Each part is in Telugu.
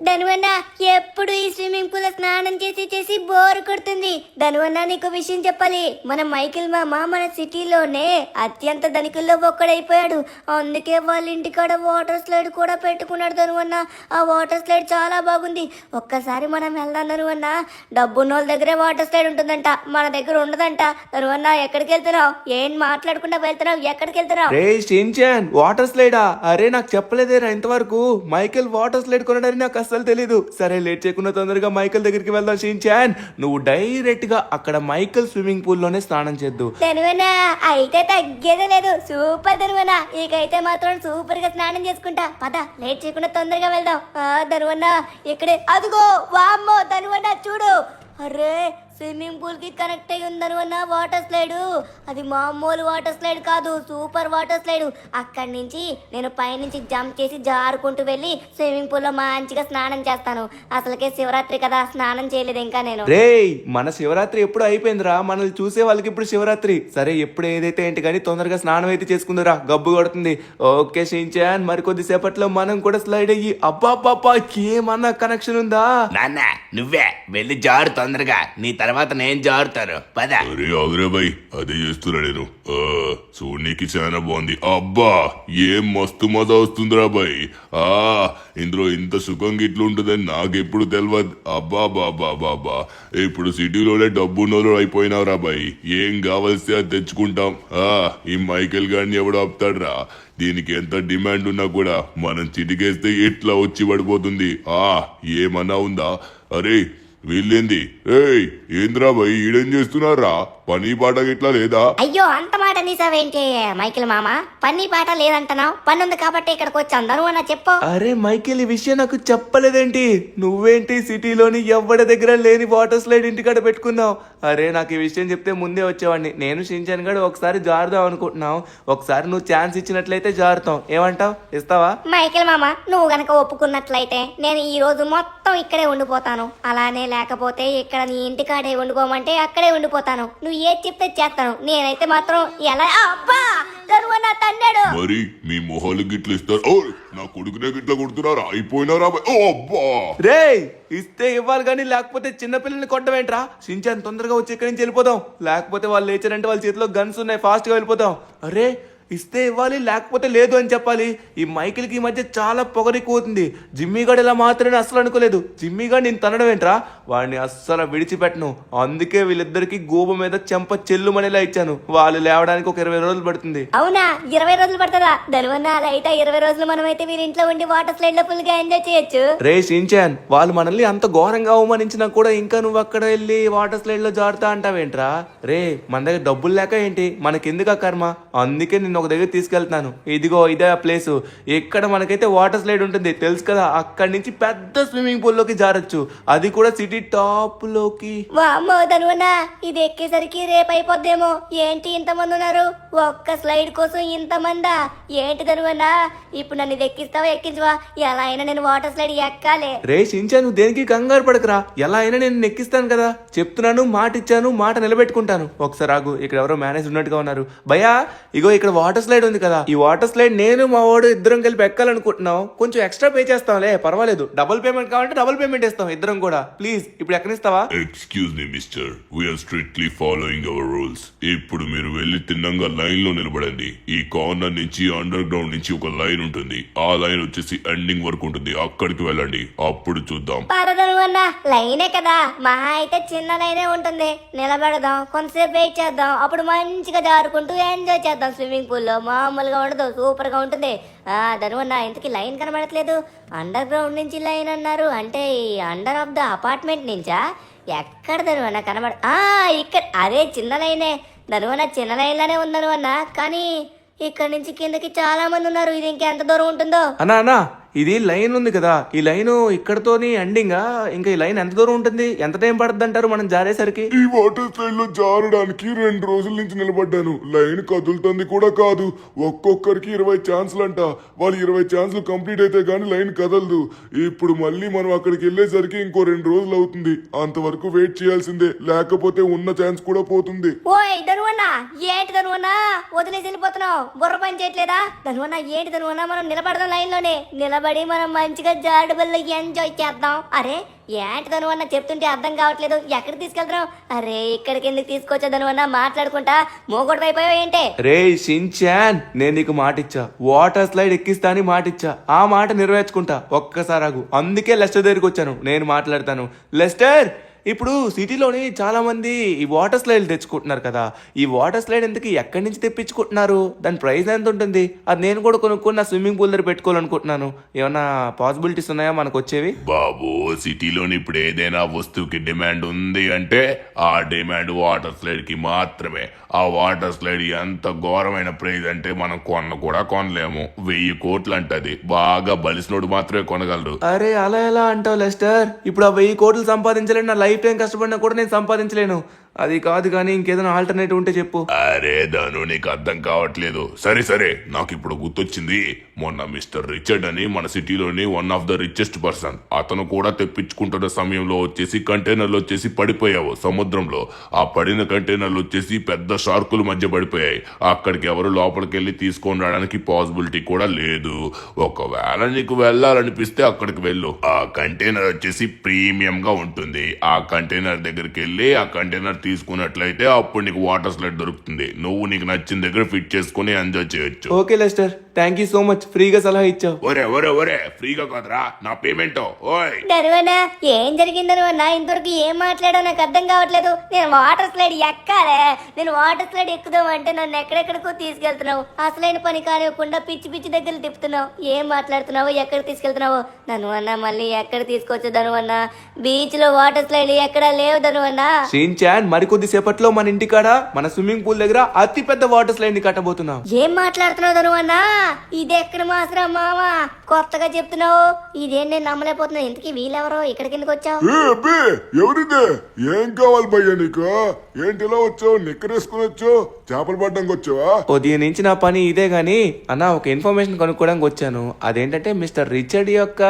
ధనువన్న ఎప్పుడు ఈ స్విమ్మింగ్ పూల్ స్నానం చేసి చేసి బోర్ కొడుతుంది. ధనువన్న నీకు విషయం చెప్పాలి. మన మైకిల్ మామ మన సిటీలోనే అత్యంత ధనికుల్లో ఒక్కడైపోయాడు. అందుకే వాళ్ళ ఇంటికాడ వాటర్ స్లైడ్ కూడా పెట్టుకున్నాడు ధనువన్న. ఆ వాటర్ స్లైడ్ చాలా బాగుంది. ఒక్కసారి మనం వెళ్దాం ధనువన్న. డబ్బున్నోళ్ళ దగ్గరే వాటర్ స్లైడ్ ఉంటుందంట, మన దగ్గర ఉండదంట. ధనువన్న ఎక్కడికి వెళ్తున్నావు? ఏం మాట్లాడకుండా వెళ్తున్నావు? ఎక్కడికి వెళ్తున్నావు? రే షిన్చాన్, వాటర్ స్లైడా? అరే నాకు చెప్పలేదేరా ఇంతవరకు. మైకేల్ వాటర్ స్లైడ్ కొనడని నాకు అస్సలు తెలీదు. సరే లేట్ చేయకుండా తొందరగా మైకేల్ దగ్గరికి వెళ్దాం. షిన్చాన్, నువ్వు డైరెక్ట్ గా అక్కడ మైకేల్ స్విమ్మింగ్ పూల్ లోనే స్నానం చేద్దు. ధనువన్న అయితే తగ్గేదే లేదు. సూపర్ ధనువన్న, ఇకైతే మాత్రం సూపర్ గా స్నానం చేసుకుంటా. పద లేట్ చేయకుండా తొందరగా వెళ్దాం. ధనువన్న ఇక్కడే, అదిగో వామ్మో ధనువన్న చూడు. అరే స్విమ్మింగ్ పూల్ కి కనెక్ట్ అయ్యి ఉందనువన్న వాటర్ స్లైడ్. అది మామూలు వాటర్ స్లైడ్ కాదు, సూపర్ వాటర్ స్లైడ్. అక్కడి నుంచి నేను పైనుంచి జంప్ చేసి జారుకుంటూ వెళ్ళి స్విమ్మింగ్ పూల్ లో మంచిగా స్నానం చేస్తాను. అసలుకే శివరాత్రి కదా, స్నానం చేయలేదు ఇంకా నేను. రే మన శివరాత్రి ఎప్పుడు అయిపోయిందిరా? మనల్ని చూసే వాళ్ళకి ఇప్పుడు శివరాత్రి. సరే ఎప్పుడు ఏదైతే ఏంటి కానీ తొందరగా స్నానం అయితే చేసుకుందరా, గబ్బు కొడుతుంది. ఓకే షిన్చాన్, మరి కొద్దిసేపట్లో మనం కూడా స్లైడ్ అయ్యి అబ్బాబ్బాబ్బా ఏమన్నా కనెక్షన్ ఉందా? నాన్న నువ్వే వెళ్ళి జారు తొందరగా, నీ తర్వాత నేను జారుతాను. పద. అరే ఆగ్రా బాయ్, అదే చేస్తున్నా నేను. చూడనీకి చాలా బాగుంది. అబ్బా ఏం మస్తు మజా వస్తుందిరా బాయ్. ఇందులో ఇంత సుఖంగా ఇట్లా ఉంటుందని నాకెప్పుడు తెలియదు. అబ్బా బాబా బాబా, ఇప్పుడు సిటీలోనే డబ్బున్నోళ్ళు అయిపోయినావురా బాయ్. ఏం కావాల్సి అది తెచ్చుకుంటాం. ఈ మైకేల్ గారిని ఎవడు ఆపుతాడ్రా? దీనికి ఎంత డిమాండ్ ఉన్నా కూడా మనం చిటికేస్తే ఎట్లా వచ్చి పడిపోతుంది. ఏమన్నా ఉందా? అరే వీళ్ళేంది? ఏయ్ ఏంద్రా భయ్, ఈడేం చేస్తున్నారా? పని పాట గిట్లా లేదా? అయ్యో అంత మాట నీసావేంటి మైకిల్ మామ? పని పాట లేదంటున్నావు. పని ఉంది కాబట్టి ఇక్కడికి వచ్చాను ధనువన్న, చెప్పు. అరే మైకేల్, ఈ విషయం నాకు చెప్పలేదేంటి? నువ్వేంటి సిటీలోని ఎవరి దగ్గర లేని వాటర్ స్లైడ్ ఇంటికాడ పెట్టుకున్నావు? అరే నాకు ఈ విషయం చెప్తే ముందే వచ్చేవాడిని. నేను షిన్చాన్ గడు ఒకసారి జారుదాం అనుకుంటున్నావు. ఒకసారి నువ్వు ఛాన్స్ ఇచ్చినట్లయితే జారుతాం. ఏమంటావు? ఇస్తావా? మైకిల్ మామ నువ్వు గనక ఒప్పుకున్నట్లయితే నేను ఈ రోజు మొత్తం ఇక్కడే ఉండిపోతాను. అలానే లేకపోతే ఇక్కడ నీ ఇంటికాడే ఉండిపోమంటే అక్కడే ఉండిపోతాను. నువ్వు ఏది చెప్తే చేస్తాను. నేనైతే మాత్రం ఎలా అబ్బా ధనువన్న తన్నాడు. మరి మీ మొహాలు గిట్ల ఇస్తారు? ఓ నా కొడుకునే గిట్ల కొడుతున్నారా? అయిపోయినారా బాయ్? ఓ అబ్బా రే ఇస్తే ఇవ్వాలి కానీ లేకపోతే చిన్నపిల్లల్ని కొట్టవేంట్రా? షిన్చాన్ తొందరగా వచ్చి ఇక్కడి నుంచి వెళ్ళిపోదాం. లేకపోతే వాళ్ళు లేచారంటే వాళ్ళ చేతిలో గన్స్ ఉన్నాయి, ఫాస్ట్ గా వెళ్ళిపోతాం. అరే ఇస్తే ఇవ్వాలి, లేకపోతే లేదు అని చెప్పాలి. ఈ మైకిల్కి ఈ మధ్య చాలా పొగరిపోతుంది. జిమ్మీ గారు ఇలా మాత్రమే అస్సలు అనుకోలేదు. జిమ్మీ గారు నేను తనడం ఏంట్రా? వాడిని అస్సలు విడిచిపెట్టను. అందుకే వీళ్ళిద్దరికి గోబు మీద చెంప చెల్లుమనేలా ఇచ్చాను. వాళ్ళు లేవడానికి ఒక 20 రోజులు పడుతుంది. అవునా? 20 రోజులు పడుతుందా ధనువన్న? అలా అయితే 20 రోజులు మనం అయితే వీరి ఇంట్లో ఉండి వాటర్ స్లైడ్ లో ఫుల్ గా ఎంజాయ్ చేయొచ్చు. రే షిన్చాన్, వాళ్ళు మనల్ని అంత ఘోరంగా అవమానించినా కూడా ఇంకా నువ్వు అక్కడ వెళ్ళి వాటర్ స్లైడ్ లో జారుతా అంటావేంట్రా? రే మన దగ్గర డబ్బులు లేక ఏంటి? మనకెందుకు ఆ కర్మ? అందుకే నేను ఒక దగ్గర తీసుకెళ్తాను. ఇదిగో ఇదే ఆ ప్లేస్. ఇక్కడ మనకైతే వాటర్ స్లైడ్ ఉంటుంది తెలుసు కదా. అక్కడి నుంచి పెద్ద స్విమ్మింగ్ పూల్ లోకి జారొచ్చు, అది కూడా సిటీ టాప్ లోకి. వామ్మో ధనువన్న, ఇది ఎక్కేసరికి రేపు అయిపోద్దేమో. ఏంటి ఇంతమంది ఉన్నారు? ఒక్క స్లైడ్ కోసం ఇంతమందా? ఏంటి ధనువన్న, ఇప్పుడు నన్ను ఇది ఎక్కిస్తావా ఎక్కించవా? ఎలా అయినా నేను వాటర్ స్లైడ్ ఎక్కాలి. రే షిన్చాన్, నువ్వు దేనికి కంగారు పడకరా. ఎలా అయినా నేను ఎక్కిస్తాను కదా. చెప్తున్నాను, మాట ఇచ్చాను, మాట నిలబెట్టుకుంటాను. ఒకసారి ఆగు, ఇక్కడ ఎవరో మేనేజ్ ఉన్నట్టుగా ఉన్నారు. భయ్యా ఇగో ఇక్కడ వాటర్ స్లైడ్ ఉంది కదా. ఈ వాటర్ స్లైడ్ నేను మా వాడు ఇద్దరం కలిపి ఎక్కాలనుకుంటున్నాం. కొంచెం ఎక్స్ట్రా పే చేస్తాంలే, పర్వాలేదు. డబుల్ పేమెంట్ కావాలంటే డబుల్ పేమెంట్ ఇస్తాం ఇద్దరం కూడా. ప్లీజ్ ఇప్పుడు ఎక్కనిస్తావా? Excuse me mister, we are strictly following our rules. ఇప్పుడు మీరు వెళ్ళి తిన్నంగా లైన్ లో నిలబడండి. ఈ కార్నర్ నుంచి అండర్ గ్రౌండ్ నుంచి ఒక లైన్ ఉంటుంది. ఆ లైన్ వచ్చేసి ఎండింగ్ వరకు ఉంటుంది. అక్కడికి వెళ్ళండి, అప్పుడు చూద్దాం. ధనువన్న లైనే కదా, మహా అయితే చిన్న లైనే ఉంటుంది. నిలబడదాం, కొంతసేపు వెయిట్ చేద్దాం, అప్పుడు మంచిగా జారుకుంటూ ఎంజాయ్ చేద్దాం. స్విమ్మింగ్ పూల్ లో మామూలుగా ఉండదు, సూపర్ గా ఉంటుంది. ధనువన్న ఇంతకీ లైన్ కనబడట్లేదు. అండర్ గ్రౌండ్ నుంచి లైన్ అన్నారు అంటే అండర్ ఆఫ్ ద అపార్ట్మెంట్ నుంచా? ఎక్కడ ధనువన్న కనబడ? ఇక్కడ అదే చిన్న లైనే ధనువన్న, చిన్న లైన్ లోనే ఉంది ధనువన్న. కానీ ఇక్కడ నుంచి కిందకి చాలా మంది ఉన్నారు. ఇది ఇంకెంత దూరం ఉంటుందో? అన్నా ఇది లైన్ ఉంది కదా, ఈ లైన్ ఇక్కడతోని ఎండింగ్. ఇంకా ఈ లైన్ ఎంత దూరం ఉంటుంది? ఎంత టైం పడుతుంది అంటారు మనం జారేసరికి? ఈ వాటర్ స్లైడ్ లో జారడానికి 2 రోజుల నుంచి నిలబడ్డాను. లైన్ కదులుతుంది కూడా కాదు. ఒక్కొక్కరికి 20 ఛాన్సులు అంట. వాళ్ళు 20 ఛాన్సులు కంప్లీట్ అయితే గానీ లైన్ కదలదు. ఇప్పుడు మళ్ళీ మనం అక్కడికి వెళ్ళేసరికి ఇంకో 2 రోజులు అవుతుంది. అంతవరకు వెయిట్ చేయాల్సిందే, లేకపోతే ఉన్న ఛాన్స్ కూడా పోతుంది. ఓయ్ ధనువన్న, ఏంటి ధనువన్న వదిలేసి వెళ్ళిపోతున్నావు? బుర్ర పని చేయట్లేదా ధనువన్న? ఏంటి ధనువన్న, మనం నిలబడదాం లైన్ లోనే. పడి మనం మంచిగా జారుడుబల్లో ఎంజాయ్ చేద్దాం. అరే ఏంటి ధనువన్న చెప్తుంటే అర్థం కావట్లేదు, ఎక్కడ తీసుకెళ్తున్నావు? అరే ఇక్కడికి ఎందుకు తీసుకొచ్చా ధనువన్న, మాట్లాడుకుంటా మూగోడు అయిపోయావు ఏంటే? రే షిన్చాన్, నేను నీకు మాటిచ్చా, వాటర్ స్లైడ్ ఎక్కిస్తా అని మాటిచ్చా. ఆ మాట నెరవేర్చుకుంటా. ఒక్కసారి ఆగు. అందుకే లెస్టర్ దగ్గరికి వచ్చాను. నేను మాట్లాడతాను. లెస్టర్, ఇప్పుడు సిటీలోని చాలా మంది ఈ వాటర్ స్లైడ్ తెచ్చుకుంటున్నారు కదా. ఈ వాటర్ స్లైడ్ ఎందుకు ఎక్కడి నుంచి తెప్పించుకుంటున్నారు? దాని ప్రైస్ ఎంత ఉంటుంది? అది నేను కూడా కొనుక్కొని నా స్విమ్మింగ్ పూల్ దగ్గర పెట్టుకోవాలనుకుంటున్నాను. ఏమన్నా పాసిబిలిటీస్ ఉన్నాయా మనకు వచ్చేవి? బాబు, సిటీలోని ఇప్పుడు ఏదైనా వస్తువుకి డిమాండ్ ఉంది అంటే ఆ డిమాండ్ వాటర్ స్లైడ్ కి మాత్రమే. ఆ వాటర్ స్లైడ్ ఎంత ఘోరమైన ప్రైజ్ అంటే మనం కూడా కొనలేము. 1000 కోట్లు అంటది. బాగా బలిసినోడు మాత్రమే కొనగలరు. అరే అలా ఎలా అంటావు లెస్టర్? ఇప్పుడు ఆ 1000 కోట్లు సంపాదించలేను, నా లైఫ్ టైం కష్టపడినా కూడా నేను సంపాదించలేను. అది కాదు కానీ ఇంకేదైనా ఆల్టర్నేటివ్ ఉంటే చెప్పు. అరే ధను, నీకు అర్థం కావట్లేదు. సరే నాకు ఇప్పుడు గుర్తొచ్చింది. మొన్న మిస్టర్ రిచర్డ్ అని మన సిటీలోని one of the richest person, అతను కూడా తెప్పించుకుంటున్న సమయంలో వచ్చేసి కంటైనర్లు వచ్చేసి పడిపోయావు సముద్రంలో. ఆ పడిన కంటైనర్లు వచ్చేసి పెద్ద షార్కుల మధ్య పడిపోయాయి. అక్కడికి ఎవరు లోపలికి వెళ్ళి తీసుకొని రావడానికి పాసిబిలిటీ కూడా లేదు. ఒకవేళ నీకు వెళ్ళాలనిపిస్తే అక్కడికి వెళ్ళు. ఆ కంటైనర్ వచ్చేసి ప్రీమియం గా ఉంటుంది. ఆ కంటైనర్ దగ్గరికి వెళ్ళి ఆ కంటైనర్ తీసుకున్నట్లయితే అప్పుడు నీకు వాటర్ స్లైడ్ దొరుకుతుంది. నువ్వు నీకు నచ్చిన దగ్గర ఫిట్ చేసుకుని ఎంజాయ్ చేయొచ్చు. Okay Lester, thank you so much. ఫ్రీగా సలహా ఇచ్చావు. ఒరే ఫ్రీగా కాదురా, నా పేమెంట్. ఓయ్ ధనువన్న, ఏం జరిగింది ధనువన్న? ఇంతవరకు ఏం మాట్లాడో నాకు అర్థం కావట్లేదు. నేను వాటర్ స్లైడ్ ఎక్కాలే. నేను వాటర్ స్లైడ్ ఎక్కుదాం అంటే నన్ను ఎక్కడెక్కడికో తీసుకెళ్తున్నావు. అసలైన పని కానివ్వకుండా పిచ్చి దగ్గర తిప్పుతున్నావు. ఏం మాట్లాడుతున్నావు? ఎక్కడ తీసుకెళ్తున్నావు? ధనువన్న మళ్ళీ ఎక్కడ తీసుకొచ్చు ధనువన్న? బీచ్ లో వాటర్ స్లైడ్ ఎక్కడా లేవు ధనువన్న. షిన్చాన్, మరికొద్ది సేపట్లో మన ఇంటికాడ మన స్విమ్మింగ్ పూల్ దగ్గర అతి పెద్ద వాటర్ స్లైడ్ ని కట్టబోతున్నాం. ఏం మాట్లాడుతున్నావు ధనువన్న? ఇది ఎక్కడ మాసరా మామ? కొత్తగా చెప్తున్నావు. ఇదేం నేను నమ్మలేకపోతున్నా. ఇంతకీ వీళ్ళెవరో ఇక్కడికి ఎందుకు వచ్చావు? ఎవరిదే? ఏం కావాలి భయ్యా నీకు? ఏంటి ఇలా వచ్చావు? నిక్కరేసుకుని వచ్చావు? చేపలు పడ్డానికి వచ్చావా? ఉదయం నుంచి నా పని ఇదే గానీ అన్న, ఒక ఇన్ఫర్మేషన్ కనుక్కోవడానికి వచ్చాను. అదేంటంటే మిస్టర్ రిచర్డ్ యొక్క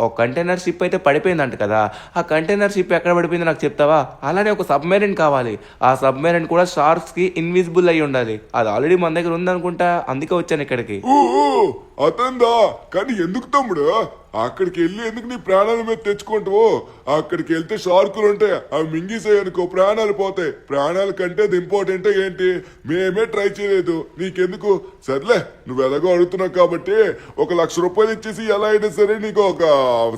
ఒక కంటైనర్ షిప్ అయితే పడిపోయిందంట కదా. ఆ కంటైనర్ షిప్ ఎక్కడ పడిపోయిందో నాకు చెప్తావా? అలానే ఒక సబ్మెరైన్ కావాలి. ఆ సబ్మెరైన్ కూడా షార్క్స్ కి ఇన్విజిబుల్ అయి ఉండాలి. అది ఆల్రెడీ మన దగ్గర ఉందనుకుంటా, అందుకే వచ్చాను ఇక్కడికి. అతందా? కానీ ఎందుకు తమ్ముడు అక్కడికి వెళ్ళి ఎందుకు నీ ప్రాణాల మీద తెచ్చుకుంటావు? అక్కడికి వెళ్తే షార్కులు ఉంటాయి, అవి మింగిసాయి అనుకో ప్రాణాలు పోతాయి. ప్రాణాల కంటే అది ఇంపార్టెంట్ ఏంటి? మేమే ట్రై చేయలేదు, నీకెందుకు? సర్లే, నువ్వు ఎలాగో అడుగుతున్నావు కాబట్టి 1,00,000 రూపాయలు ఇచ్చేసి ఎలా అయినా సరే నీకు ఒక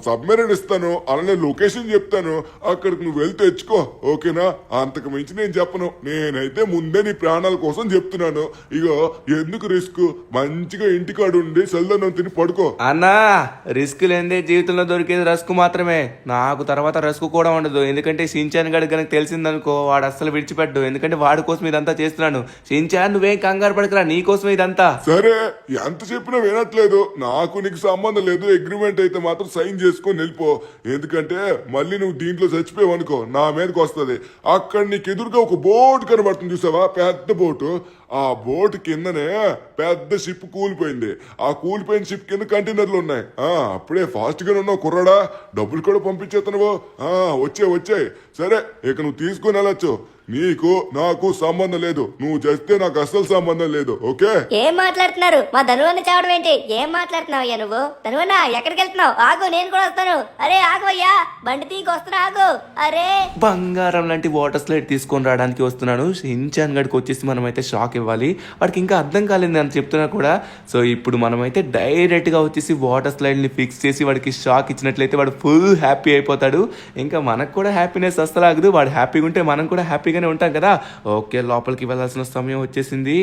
సబ్మెరైన్ ఇస్తాను. అలానే లొకేషన్ చెప్తాను, అక్కడికి నువ్వు వెళ్ళి తెచ్చుకో. ఓకేనా? అంతకు మించి నేను చెప్పను. నేనైతే ముందే నీ ప్రాణాల కోసం చెప్తున్నాను. ఇగో ఎందుకు రిస్క్? మంచిగా ఇంటికాడు ఉండి చల్లదనం తిని పడుకో. అన్నా, రిస్క్ లేదే జీవితంలో దొరికేది రస్కు మాత్రమే. నాకు తర్వాత రస్కు కూడా ఉండదు. ఎందుకంటే షిన్చాన్ గడికి కనుక తెలిసిందనుకో, వాడు అస్సలు విడిచిపెట్టు. ఎందుకంటే వాడి కోసం ఇదంతా చేస్తున్నాను. షిన్చాన్, నువ్వేం కంగారు పడకరా, నీ కోసం ఇదంతా. సరే, ఎంత చెప్పినా వినట్లేదు. నాకు నీకు సంబంధం లేదు. అగ్రిమెంట్ అయితే మాత్రం సైన్ చేసుకొని వెళ్ళిపో. ఎందుకంటే మళ్ళీ నువ్వు దీంట్లో చచ్చిపోయావు అనుకో, నా మీదకి వస్తుంది. అక్కడ నీకు ఎదురుగా ఒక బోట్ కనబడుతుంది, చూసావా? పెద్ద బోటు. ఆ బోట్ కిందనే పెద్ద షిప్ కూలిపోయింది. ఆ కూలిపోయిన షిప్ కింద కంటైనర్లు ఉన్నాయి. అప్పుడే ఫాస్ట్ గా ఉన్నావు కుర్రాడా, డబ్బులు కూడా పంపించేస్తున్నావు. వచ్చాయి. సరే, ఇక నువ్వు తీసుకుని వెళ్ళొచ్చు. నీకు నాకు సంబంధం లేదు. నువ్వు చేస్తే నాకు అస్సలు సంబంధం లేదు. ఓకే? ఏం మాట్లాడుతున్నారు? మా ధనువన్న చావడం ఏంటి? ఏం మాట్లాడుతున్నావు అయ్యా నువ్వు? ధనువన్న, ఎక్కడికి వెళ్తున్నావు? ఆగు, నేను కూడా వస్తాను. అరే ఆగవయ్యా, బండి తీకి వస్తున్నా, ఆగు. అరే బంగారం లాంటి వాటర్ స్లైడ్ తీసుకొని రావడానికి వస్తున్నాను. షిన్చాన్ గడికి వచ్చేసి మనమైతే షాక్ ఇవ్వాలి. వాడికి ఇంకా అర్థం కాలేదు అని చెప్తున్నా కూడా. సో ఇప్పుడు మనమైతే డైరెక్ట్ గా వచ్చేసి వాటర్ స్లైడ్ ని ఫిక్స్ చేసి వాడికి షాక్ ఇచ్చినట్లయితే వాడు ఫుల్ హ్యాపీ అయిపోతాడు. ఇంకా మనకు కూడా హ్యాపీనెస్ అస్సలు ఆగదు. వాడు హ్యాపీగా ఉంటే మనం కూడా హ్యాపీగానే ఉంటాం కదా. ఓకే, లోపలికి వెళ్ళాల్సిన సమయం వచ్చేసింది.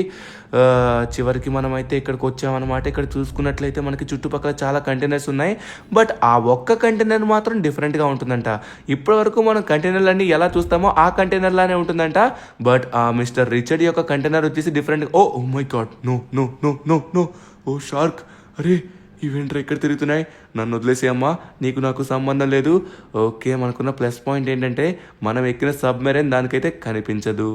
చివరికి మనమైతే ఇక్కడికి వచ్చామన్నమాట. ఇక్కడ చూసుకున్నట్లయితే మనకి చుట్టుపక్కల చాలా కంటైనర్స్ ఉన్నాయి. బట్ ఆ ఒక్క కంటైనర్ మాత్రం డిఫరెంట్గా ఉంటుందంట. ఇప్పటి వరకు మనం కంటైనర్లన్నీ ఎలా చూస్తామో ఆ కంటైనర్ లానే ఉంటుందంట. బట్ ఆ మిస్టర్ రిచర్డ్ యొక్క కంటైనర్ వచ్చేసి different. Oh my god, no no no no no. Oh shark, అరే ఈవెంటర్ ఎక్కడ తిరుగుతున్నాయి? నన్ను వదిలేసేయమ్మా, నీకు నాకు సంబంధం లేదు. ఓకే, మనకున్న ప్లస్ పాయింట్ ఏంటంటే మనం ఎక్కిన సబ్మెరైన్ దానికైతే కనిపించదు.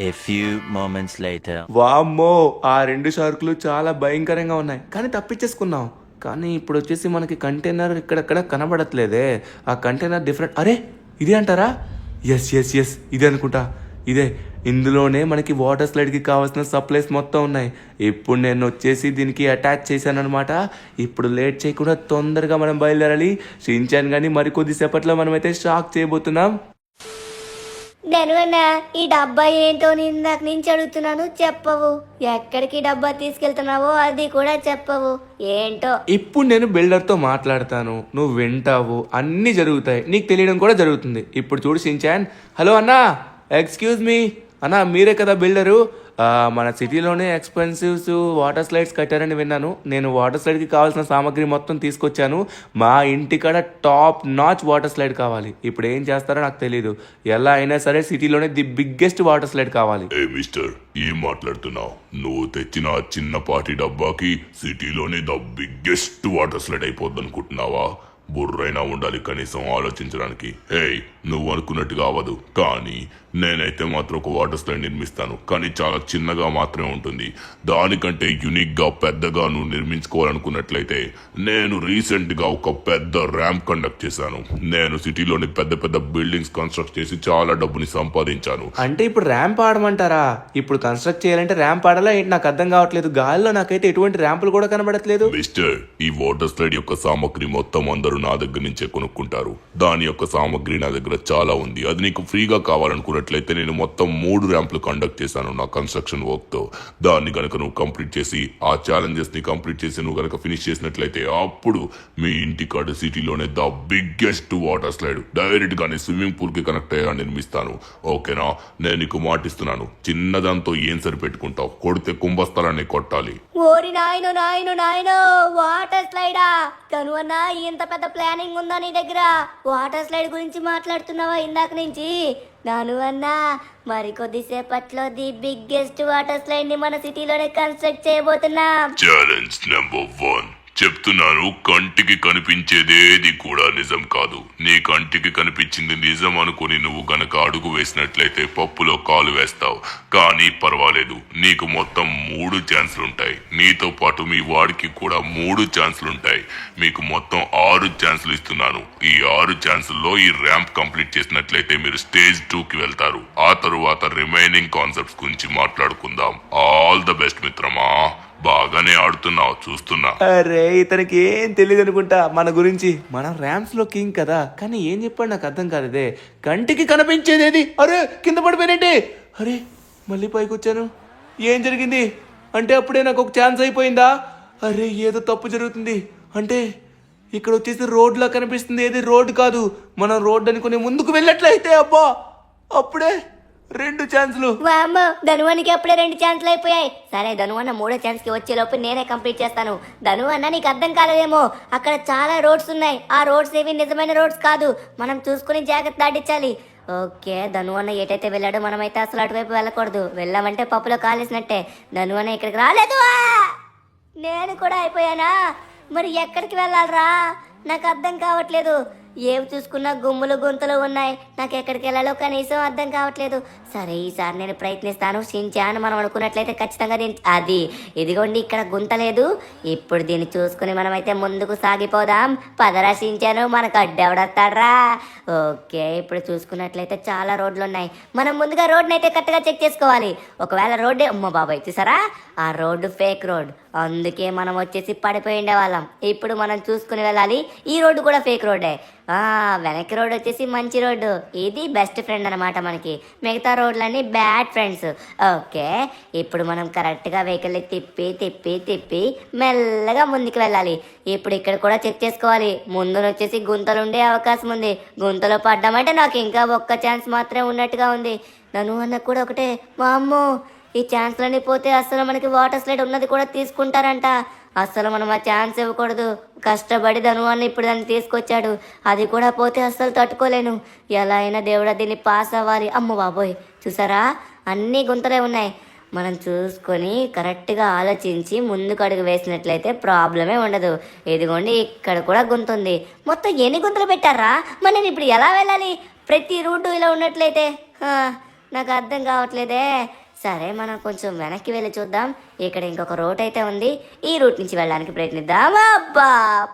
A few moments later. వామ్మో, ఆ 2 షార్కులు చాలా భయంకరంగా ఉన్నాయి, కానీ తప్పించేసుకున్నాం. కానీ ఇప్పుడు వచ్చేసి మనకి కంటైనర్ ఇక్కడెక్కడ కనబడట్లేదే. ఆ కంటైనర్ డిఫరెంట్. అరే ఇదే అంటారా? ఎస్ ఇదే అనుకుంటా. ఇదే ఇందులోనే మనకి వాటర్ స్లైడ్కి కావాల్సిన సప్లైస్ మొత్తం ఉన్నాయి. ఇప్పుడు నేను వచ్చేసి దీనికి అటాచ్ చేశాను అనమాట. ఇప్పుడు లేట్ చేయకుండా తొందరగా మనం బయలుదేరాలి. షించాన్ కానీ మరికొద్దిసేపట్లో మనమైతే షాక్ చేయబోతున్నాం. ధనువన్న ఈ డబ్బా ఏంటో నేను ఇందాక నుంచి అడుగుతున్నాను, చెప్పవు. ఎక్కడికి డబ్బా తీసుకెళ్తున్నావో అది కూడా చెప్పవు, ఏంటో. ఇప్పుడు నేను బిల్డర్తో మాట్లాడతాను, నువ్వు వింటావు, అన్నీ జరుగుతాయి, నీకు తెలియడం కూడా జరుగుతుంది. ఇప్పుడు చూడు షించాన్. హలో అన్నా, ఎక్స్క్యూజ్ మీ అన్నా, మీరే కదా బిల్డరు? మన సిటీలోనే ఎక్స్పెన్సివ్స్ వాటర్ స్లైడ్స్ కట్టారని విన్నాను. నేను వాటర్ స్లైడ్కి కావాల్సిన సామాగ్రి మొత్తం తీసుకొచ్చాను. మా ఇంటికాడ టాప్ నాచ్ వాటర్ స్లైడ్ కావాలి. ఇప్పుడు ఏం చేస్తారో నాకు తెలీదు. ఎలా అయినా సరే సిటీలోనే ది బిగ్గెస్ట్ వాటర్ స్లైడ్ కావాలి. ఏ మిస్టర్, ఏం మాట్లాడుతున్నావు? నువ్వు తెచ్చిన ఆ చిన్నపాటి డబ్బాకి సిటీలోనే ద బిగ్గెస్ట్ వాటర్ స్లైడ్ అయిపోద్ది అనుకుంటున్నావా? బుర్రైనా ఉండాలి కనీసం ఆలోచించడానికి. ఏయ్, నువ్వు అనుకున్నట్టుగా అవ్వదు, కానీ నేనైతే మాత్రం ఒక వాటర్ స్లైడ్ నిర్మిస్తాను, కానీ చాలా చిన్నగా మాత్రమే ఉంటుంది. దానికంటే యునిక్ గా పెద్దగా నువ్వు నిర్మించుకోవాలనుకున్నట్లయితే నేను రీసెంట్ గా ఒక పెద్ద ర్యాంప్ కండక్ట్ చేశాను. నేను సిటీలోని పెద్ద పెద్ద బిల్డింగ్స్ కన్స్ట్రక్ట్ చేసి చాలా డబ్బుని సంపాదించాను. అంటే ఇప్పుడు ర్యాంప్ ఆడమంటారా? ఇప్పుడు కన్స్ట్రక్ట్ చేయాలంటే ర్యాంప్ ఆడాలా ఏంటి? నాకు అర్థం కావట్లేదు. గాలిలో నాకైతే ఎటువంటి ర్యాంపులు కూడా కనబడట్లేదు. మిస్టర్, ఈ వాటర్ స్లైడ్ యొక్క సామగ్రి మొత్తం అందరూ నా దగ్గర నుంచే కొనుక్కుంటారు. దాని యొక్క సామగ్రి నా దగ్గర చాలా ఉంది. అది నీకు ఫ్రీగా కావాలనుకున్నట్లయితే నేను మొత్తం 3 ర్యాంపులు కండక్ట్ చేశాను నా కన్స్ట్రక్షన్ వర్క్ తో. దాన్ని గనక నువ్వు కంప్లీట్ చేసి ఆ ఛాలెంజెస్ ని కంప్లీట్ చేసి నువ్వు గనక ఫినిష్ చేసినట్లయితే అప్పుడు మీ ఇంటికాడ సిటీలోనే the biggest water slide direct గానే స్విమ్మింగ్ పూల్ కి కనెక్ట్ అయ్యేలా నిర్మిస్తాను. ఓకేనా? నేను నీకు మాటిస్తున్నాను, చిన్నదాంతో ఏం సరిపెట్టుకుంటావు? కొడితే కుంభస్థలాన్ని కొట్టాలి. ఓరి నాయనో నాయనో నాయనో, వాటర్ స్లైడా? ధనువన్న, ఇంత పెద్ద ప్లానింగ్ ఉందా నీ దగ్గర? వాటర్ స్లైడ్ గురించి మాట్లాడుతున్నావా ఇందాక నుంచి? ధనువన్న, మరికొద్దిసేపట్లో ది బిగ్గెస్ట్ వాటర్ స్లైడ్ ని మన సిటీలోనే కన్స్ట్రక్ట్ చేయబోతున్నాం. ఛాలెంజ్ నెంబర్ 1 చెప్తున్నాను, కంటికి కనిపించేదేది కూడా నిజం కాదు. నీ కంటికి కనిపించింది నిజం అనుకుని నువ్వు గనక అడుగు వేసినట్లయితే పప్పులో కాలు వేస్తావు. కానీ పర్వాలేదు, నీకు మొత్తం 3 ఛాన్సులుంటాయి. నీతో పాటు మీ వాడికి కూడా 3 ఛాన్సులుంటాయి. మీకు మొత్తం 6 ఛాన్సులు ఇస్తున్నాను. ఈ 6 ఛాన్సుల్లో ఈ ర్యాంప్ కంప్లీట్ చేసినట్లయితే మీరు స్టేజ్ 2కి వెళ్తారు. ఆ తరువాత రిమైనింగ్ కాన్సెప్ట్స్ గురించి మాట్లాడుకుందాం. ఆల్ ద బెస్ట్ మిత్రమా. బాగానే ఆడుతున్నావు, చూస్తున్నా. అరే, ఇతనికి ఏం తెలియదు అనుకుంటా మన గురించి. మనం ర్యాంప్స్ లో కింగ్ కదా, కానీ ఏం చెప్పాడు నాకు అర్థం కాలేదే. కంటికి కనిపించేదేది? అరే, కింద పడిపోయినట్టే. అరే, మళ్ళీ పైకి వచ్చాను. ఏం జరిగింది? అంటే అప్పుడే నాకు ఒక ఛాన్స్ అయిపోయిందా? అరే, ఏదో తప్పు జరుగుతుంది. అంటే ఇక్కడ వచ్చేసి రోడ్లా కనిపిస్తుంది, ఏది రోడ్ కాదు. మనం రోడ్ అనుకుని ముందుకు వెళ్ళట్లయితే అబ్బా, అప్పుడే 2 ఛాన్సులు. వామ్మో, ధనువన్నకి అప్పుడే 2 ఛాన్సులు అయిపోయాయి. సరే, ధనువన్న 3వ ఛాన్స్ కి వచ్చేలోపు నేనే కంప్లీట్ చేస్తాను. ధనువన్న, నీకు అర్థం కాలేదేమో, అక్కడ చాలా రోడ్స్ ఉన్నాయి. ఆ రోడ్స్ ఏవి నిజమైన రోడ్స్ కాదు, మనం చూసుకుని జాగ్రత్త దాటించాలి. ఓకే, ధనువన్న ఎటైతే వెళ్ళాడో మనమైతే అసలు అటువైపు వెళ్ళకూడదు. వెళ్ళామంటే పప్పులో కాలేసినట్టే. ధనువన్న ఇక్కడికి రాలేదు. నేను కూడా అయిపోయానా? మరి ఎక్కడికి వెళ్ళాలరా? నాకు అర్థం కావట్లేదు. ఏవి చూసుకున్నా గుమ్ములు గుంతలు ఉన్నాయి. నాకు ఎక్కడికి వెళ్ళాలో కనీసం అర్థం కావట్లేదు. సరే, ఈసారి నేను ప్రయత్నిస్తాను. షించాన్ మనం అనుకున్నట్లయితే ఖచ్చితంగా అది ఇదిగోండి, ఇక్కడ గుంత లేదు. ఇప్పుడు దీన్ని చూసుకుని మనమైతే ముందుకు సాగిపోదాం. పదరా షించాను, మనకు అడ్డెవడొస్తాడరా. ఓకే, ఇప్పుడు చూసుకున్నట్లయితే చాలా రోడ్లు ఉన్నాయి. మనం ముందుగా రోడ్ని అయితే కరెక్ట్గా చెక్ చేసుకోవాలి. ఒకవేళ రోడ్డే అమ్మ బాబాయ్ చూసారా, ఆ రోడ్డు ఫేక్ రోడ్, అందుకే మనం వచ్చేసి పడిపోయి ఉండేవాళ్ళం. ఇప్పుడు మనం చూసుకుని వెళ్ళాలి. ఈ రోడ్డు కూడా ఫేక్ రోడ్డే. వెనక్కి రోడ్ వచ్చేసి మంచి రోడ్డు, ఇది బెస్ట్ ఫ్రెండ్ అనమాట మనకి. మిగతా రోడ్లన్నీ బ్యాడ్ ఫ్రెండ్స్. ఓకే, ఇప్పుడు మనం కరెక్ట్గా వెహికల్ని తిప్పి తిప్పి తిప్పి మెల్లగా ముందుకు వెళ్ళాలి. ఇప్పుడు ఇక్కడ కూడా చెక్ చేసుకోవాలి. ముందున వచ్చేసి గుంతలు ఉండే అవకాశం ఉంది. గుంతలో పడ్డామంటే నాకు ఇంకా ఒక్క ఛాన్స్ మాత్రమే ఉన్నట్టుగా ఉంది. నన్ను అన్న కూడా ఒకటే. వామ్మో, ఈ ఛాన్స్లన్నీ పోతే అసలు మనకి వాటర్ స్లైడ్ ఉన్నది కూడా తీసుకుంటారంట. అస్సలు మనం ఆ ఛాన్స్ ఇవ్వకూడదు. కష్టపడి ధనువన్న ఇప్పుడు దాన్ని తీసుకొచ్చాడు. అది కూడా పోతే అస్సలు తట్టుకోలేను. ఎలా అయినా దేవుడా దీన్ని పాస్ అవ్వాలి. అమ్మ బాబోయ్, చూసారా, అన్నీ గుంతలే ఉన్నాయి. మనం చూసుకొని కరెక్ట్గా ఆలోచించి ముందుకు అడుగు వేసినట్లయితే ప్రాబ్లమే ఉండదు. ఇదిగోండి, ఇక్కడ కూడా గుంత ఉంది. మొత్తం ఎన్ని గుంతలు పెట్టారా? మరి నేను ఇప్పుడు ఎలా వెళ్ళాలి? ప్రతి రూటు ఇలా ఉన్నట్లయితే నాకు అర్థం కావట్లేదే. సరే, మనం కొంచెం వెనక్కి వెళ్ళి చూద్దాం. ఇక్కడ ఇంకొక రూట్ అయితే ఉంది. ఈ రూట్ నుంచి వెళ్ళడానికి ప్రయత్నిద్దాం. అబ్బా,